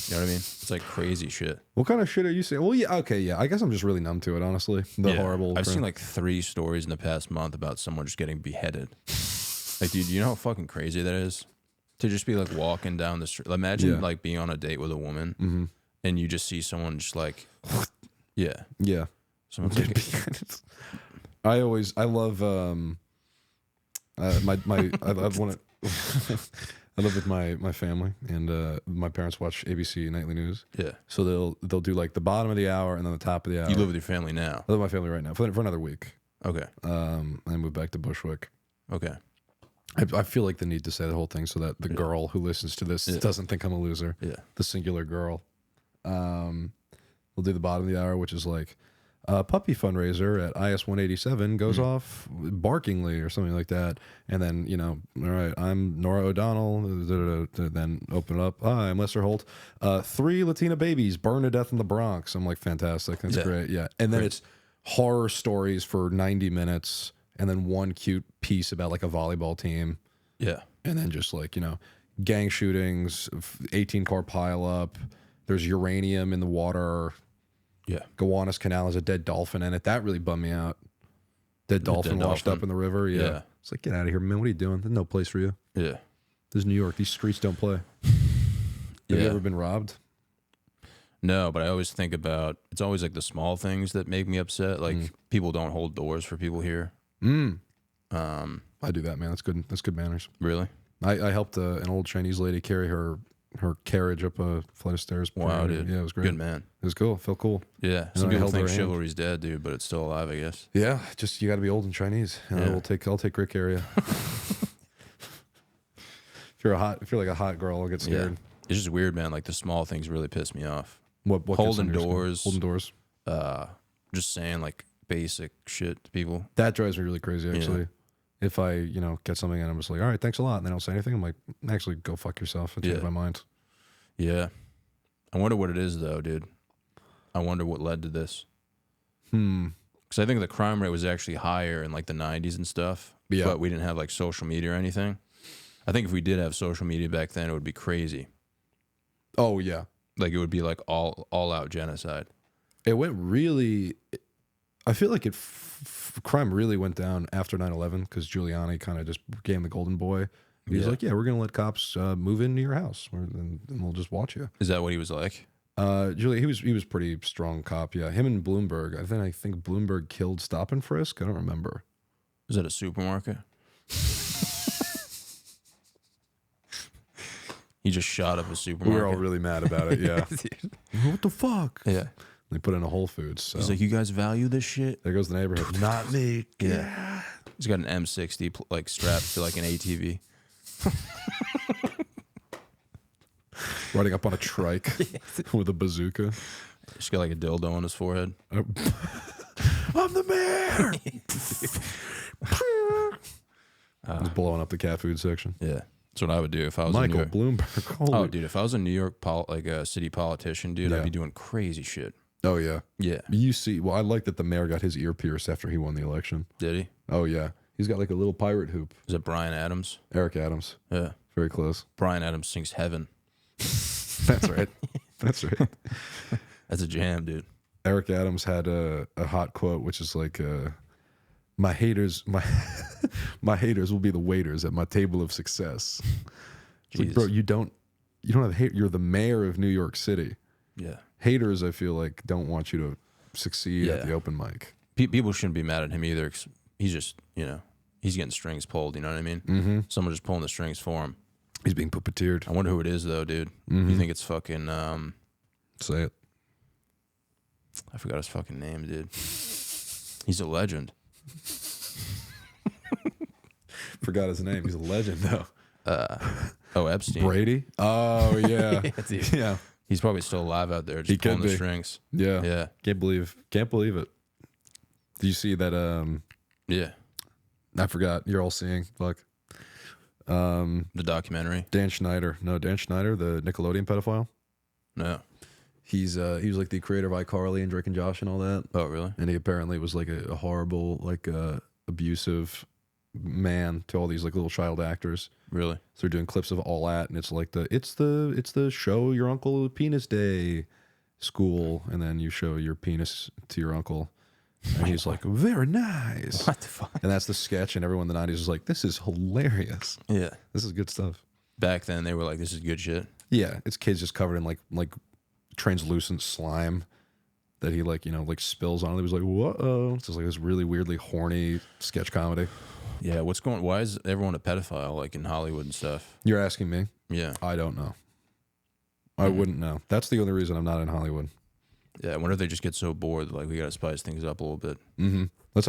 Speaker 1: You know what I mean? It's like crazy shit.
Speaker 3: What kind of shit are you saying? Well, yeah, okay, yeah. I guess I'm just really numb to it, honestly. The
Speaker 1: Yeah.
Speaker 3: horrible.
Speaker 1: I've seen like 3 stories in the past month about someone just getting beheaded. Like, dude, you know how fucking crazy that is? To just be like walking down the street. Imagine like being on a date with a woman and you just see someone just like, yeah.
Speaker 3: Yeah.
Speaker 1: Someone's like,
Speaker 3: I love I want to I live with my family, and my parents watch ABC nightly news.
Speaker 1: yeah.
Speaker 3: So they'll do like the bottom of the hour and then the top of the hour.
Speaker 1: You live with your family now.
Speaker 3: I live with my family right now for another week.
Speaker 1: Okay.
Speaker 3: I moved back to Bushwick.
Speaker 1: Okay.
Speaker 3: I feel like the need to say the whole thing so that the girl who listens to this doesn't think I'm a loser.
Speaker 1: Yeah.
Speaker 3: The singular girl. We'll do the bottom of the hour, which is like puppy fundraiser at IS 187 goes off barkingly or something like that. And then, all right, I'm Nora O'Donnell. Then open it up. Hi, I'm Lester Holt. 3 Latina babies burned to death in the Bronx. I'm like, fantastic. That's great. Yeah. And then it's horror stories for 90 minutes. And then one cute piece about like a volleyball team.
Speaker 1: Yeah.
Speaker 3: And then just like, gang shootings, 18-car pileup. There's uranium in the water.
Speaker 1: Yeah.
Speaker 3: Gowanus Canal has a dead dolphin in it. That really bummed me out. Dead dolphin washed
Speaker 1: dolphin.
Speaker 3: up in the river. Yeah.
Speaker 1: Yeah.
Speaker 3: It's like, get out of here, man. What are you doing? There's no place for you.
Speaker 1: Yeah.
Speaker 3: This is New York. These streets don't play. Have you ever been robbed?
Speaker 1: No, but I always think about, it's always like the small things that make me upset. Like people don't hold doors for people here.
Speaker 3: I do that, man. That's good. That's good manners.
Speaker 1: Really?
Speaker 3: I helped an old Chinese lady carry her carriage up a flight of stairs.
Speaker 1: Wow, dude.
Speaker 3: Yeah, it was great.
Speaker 1: Good man.
Speaker 3: It was cool. It felt cool.
Speaker 1: Yeah.
Speaker 3: I
Speaker 1: Some people
Speaker 3: held
Speaker 1: think
Speaker 3: her hand.
Speaker 1: chivalry's dead, dude, but it's still alive, I guess.
Speaker 3: Yeah, just you got to be old and Chinese.
Speaker 1: Yeah.
Speaker 3: I'll take great care of you. If you're like a hot girl, I'll get scared.
Speaker 1: Yeah. It's just weird, man. Like the small things really piss me off.
Speaker 3: What gets
Speaker 1: Holding
Speaker 3: under your skin?
Speaker 1: doors.
Speaker 3: Holding doors.
Speaker 1: Just saying like basic shit to people.
Speaker 3: That drives me really crazy, actually. If I, get something and I'm just like, all right, thanks a lot, and they don't say anything, I'm like, actually, go fuck yourself. I changed my mind.
Speaker 1: Yeah. I wonder what it is, though, dude. I wonder what led to this. Because I think the crime rate was actually higher in like the 90s and stuff.
Speaker 3: Yeah.
Speaker 1: But we didn't have like social media or anything. I think if we did have social media back then, it would be crazy.
Speaker 3: Oh, yeah.
Speaker 1: Like it would be like all out genocide.
Speaker 3: It went really, I feel like crime really went down after 9/11 because Giuliani kind of just became the golden boy. He's like, yeah, we're going to let cops move into your house and we'll just watch you.
Speaker 1: Is that what he was like?
Speaker 3: Julie, he was pretty strong cop. Yeah, him and Bloomberg. I think Bloomberg killed Stop and Frisk. I don't remember.
Speaker 1: Is that a supermarket? He just shot up a supermarket.
Speaker 3: We were all really mad about it. Yeah. What the fuck?
Speaker 1: Yeah.
Speaker 3: They put in a Whole Foods. So.
Speaker 1: He's like, you guys value this shit?
Speaker 3: There goes the neighborhood. Not me.
Speaker 1: Yeah. He's got an M60 like strapped to like an ATV.
Speaker 3: Riding up on a trike with a bazooka.
Speaker 1: He's got like a dildo on his forehead.
Speaker 3: I'm the mayor. He's blowing up the cat food section.
Speaker 1: Yeah. That's what I would do if I was
Speaker 3: Michael
Speaker 1: in New York.
Speaker 3: Bloomberg. Holy.
Speaker 1: Oh, dude, if I was a New York like a city politician, dude,
Speaker 3: Yeah.
Speaker 1: I'd be doing crazy shit.
Speaker 3: Oh, yeah.
Speaker 1: Yeah.
Speaker 3: You see, well, I like that the mayor got his ear pierced after he won the election.
Speaker 1: Did he?
Speaker 3: Oh, yeah. He's got like a little pirate hoop.
Speaker 1: Is it Brian Adams?
Speaker 3: Eric Adams.
Speaker 1: Yeah.
Speaker 3: Very close.
Speaker 1: Brian Adams sings Heaven.
Speaker 3: That's right. That's right.
Speaker 1: That's a jam, dude.
Speaker 3: Eric Adams had a hot quote, which is like, my haters my haters will be the waiters at my table of success. It's like, bro, you don't have hate. You're the mayor of New York City.
Speaker 1: Yeah.
Speaker 3: Haters, I feel like, don't want you to succeed at the open mic.
Speaker 1: People shouldn't be mad at him either. 'Cause he's just, he's getting strings pulled. You know what I mean? Mm-hmm. Someone just pulling the strings for him.
Speaker 3: He's being puppeteered.
Speaker 1: I wonder who it is, though, dude.
Speaker 3: Mm-hmm.
Speaker 1: You think it's fucking,
Speaker 3: Say it.
Speaker 1: I forgot his fucking name, dude. He's a legend.
Speaker 3: Forgot his name. He's a legend, though.
Speaker 1: Epstein.
Speaker 3: Brady? Oh, yeah.
Speaker 1: Dude.
Speaker 3: Yeah.
Speaker 1: He's probably still alive out there,
Speaker 3: He
Speaker 1: just pulling
Speaker 3: could
Speaker 1: the
Speaker 3: be.
Speaker 1: strings.
Speaker 3: Yeah.
Speaker 1: Yeah.
Speaker 3: Can't believe it. Do you see that?
Speaker 1: Yeah.
Speaker 3: I forgot. You're all seeing. Fuck.
Speaker 1: The documentary.
Speaker 3: Dan Schneider. No, Dan Schneider, the Nickelodeon pedophile.
Speaker 1: No.
Speaker 3: He was like the creator of iCarly and Drake and Josh and all that.
Speaker 1: Oh, really?
Speaker 3: And he apparently was like a horrible, like abusive man to all these like little child actors.
Speaker 1: Really?
Speaker 3: So they're doing clips of all that, and it's like it's the show your uncle penis day school, and then you show your penis to your uncle, and he's like, very nice.
Speaker 1: What the fuck?
Speaker 3: And that's the sketch, and everyone in the 90s was like, this is hilarious.
Speaker 1: Yeah.
Speaker 3: This is good stuff.
Speaker 1: Back then, they were like, this is good shit.
Speaker 3: Yeah, it's kids just covered in like translucent slime that he like spills on. He was like, whoa. It's just like this really weirdly horny sketch comedy.
Speaker 1: Yeah, why is everyone a pedophile, like in Hollywood and stuff?
Speaker 3: You're asking me?
Speaker 1: Yeah.
Speaker 3: I don't know. I wouldn't know. That's the only reason I'm not in Hollywood.
Speaker 1: Yeah, I wonder if they just get so bored, like, we gotta spice things up a little bit.
Speaker 3: Mm-hmm. That's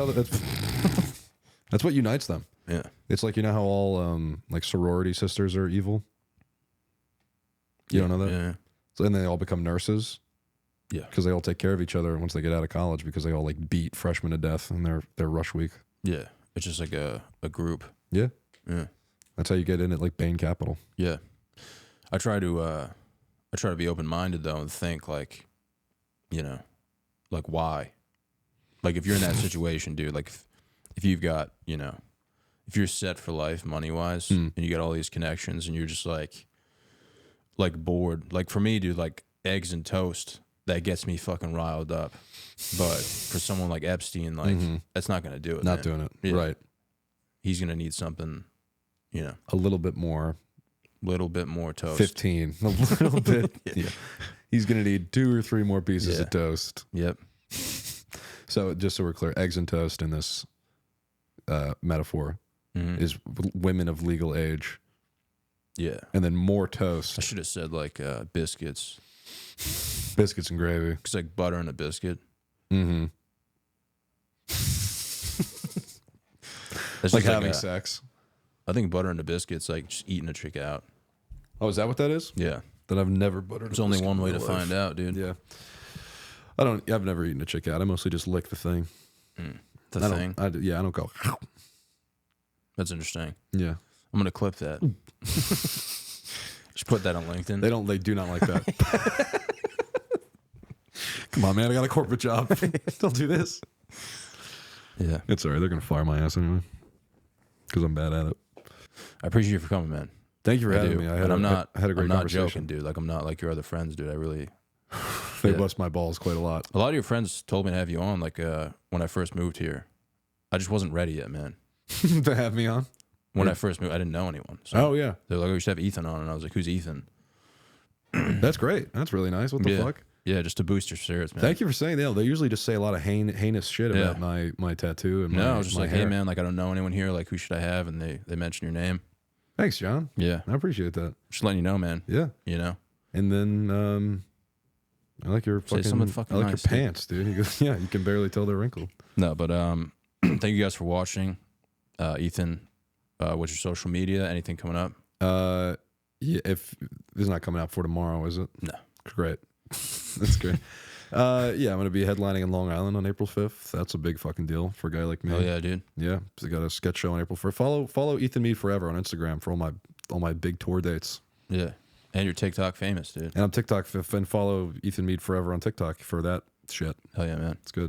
Speaker 3: what unites them.
Speaker 1: Yeah.
Speaker 3: It's like, how all like sorority sisters are evil? You don't know that?
Speaker 1: Yeah.
Speaker 3: So then they all become nurses.
Speaker 1: Yeah.
Speaker 3: Because they all take care of each other once they get out of college, because they all like beat freshmen to death in their rush week.
Speaker 1: Yeah. It's just like a group.
Speaker 3: Yeah.
Speaker 1: Yeah.
Speaker 3: That's how you get in at like Bain Capital.
Speaker 1: Yeah. I try to be open-minded, though, and think like, like, why? Like, if you're in that situation, dude, like if you've got, if you're set for life money-wise and you got all these connections and you're just like bored. Like, for me, dude, like eggs and toast, that gets me fucking riled up. But for someone like Epstein, like, that's not going to do it.
Speaker 3: Not
Speaker 1: man.
Speaker 3: doing it.
Speaker 1: Yeah.
Speaker 3: Right.
Speaker 1: He's going to need something,
Speaker 3: A little bit more.
Speaker 1: little bit more toast.
Speaker 3: 15. A little bit. Yeah. He's going to need 2 or 3 more pieces
Speaker 1: Yeah.
Speaker 3: of toast.
Speaker 1: Yep.
Speaker 3: So just so we're clear, eggs and toast in this metaphor is women of legal age.
Speaker 1: Yeah.
Speaker 3: And then more toast.
Speaker 1: I should have said like biscuits.
Speaker 3: Biscuits and gravy.
Speaker 1: It's like butter and a biscuit.
Speaker 3: Mm-hmm.
Speaker 1: That's
Speaker 3: Like
Speaker 1: just
Speaker 3: having sex.
Speaker 1: I think butter and a biscuit's like just eating a chick out.
Speaker 3: Oh, is that what that is?
Speaker 1: Yeah.
Speaker 3: Then I've never buttered.
Speaker 1: There's only one way to find out, dude.
Speaker 3: Yeah. I've never eaten a chick out. I mostly just lick the thing.
Speaker 1: The
Speaker 3: I
Speaker 1: thing.
Speaker 3: I don't go.
Speaker 1: That's interesting.
Speaker 3: Yeah.
Speaker 1: I'm gonna clip that. Just put that on LinkedIn.
Speaker 3: They do not like that. Come on, man. I got a corporate job. Don't do this.
Speaker 1: Yeah.
Speaker 3: It's all right. They're going to fire my ass anyway. Because I'm bad at it.
Speaker 1: I appreciate you for coming, man.
Speaker 3: Thank you for
Speaker 1: I
Speaker 3: having
Speaker 1: do.
Speaker 3: me. I
Speaker 1: And I'm not
Speaker 3: had a great
Speaker 1: I'm not
Speaker 3: conversation.
Speaker 1: joking, dude. Like, I'm not like your other friends, dude. I really
Speaker 3: They
Speaker 1: Yeah.
Speaker 3: bust my balls quite a lot.
Speaker 1: a lot of your friends told me to have you on, like when I first moved here. I just wasn't ready yet, man.
Speaker 3: To have me on?
Speaker 1: When I first moved, I didn't know anyone. So
Speaker 3: Oh, yeah.
Speaker 1: they're like, oh, we should have Ethan on. And I was like, who's Ethan?
Speaker 3: That's great. That's really nice. What the fuck?
Speaker 1: Yeah, just to boost your spirits, man.
Speaker 3: Thank you for saying that. They usually just say a lot of heinous shit about my tattoo. And
Speaker 1: I was just like,
Speaker 3: hair.
Speaker 1: hey, man, like, I don't know anyone here. Like, who should I have? And they mention your name.
Speaker 3: Thanks, John.
Speaker 1: Yeah.
Speaker 3: I appreciate that.
Speaker 1: Just letting you know, man.
Speaker 3: Yeah.
Speaker 1: You know?
Speaker 3: And then I like your fucking, I like
Speaker 1: nice,
Speaker 3: your pants, dude. He goes, yeah, you can barely tell they're wrinkled.
Speaker 1: No, but thank you guys for watching. Ethan, what's your social media? Anything coming up?
Speaker 3: Yeah, if this is not coming out for tomorrow, is it?
Speaker 1: No.
Speaker 3: Great. That's great. Yeah, I'm going to be headlining in Long Island on April 5th. That's a big fucking deal for a guy like me.
Speaker 1: Oh, yeah, dude.
Speaker 3: Yeah, so I got a sketch show on April 1st. Follow Ethan Mead Forever on Instagram for all my big tour dates.
Speaker 1: Yeah. And you're TikTok famous, dude.
Speaker 3: And I'm TikTok, and follow Ethan Mead Forever on TikTok for that shit.
Speaker 1: Hell yeah, man.
Speaker 3: It's good.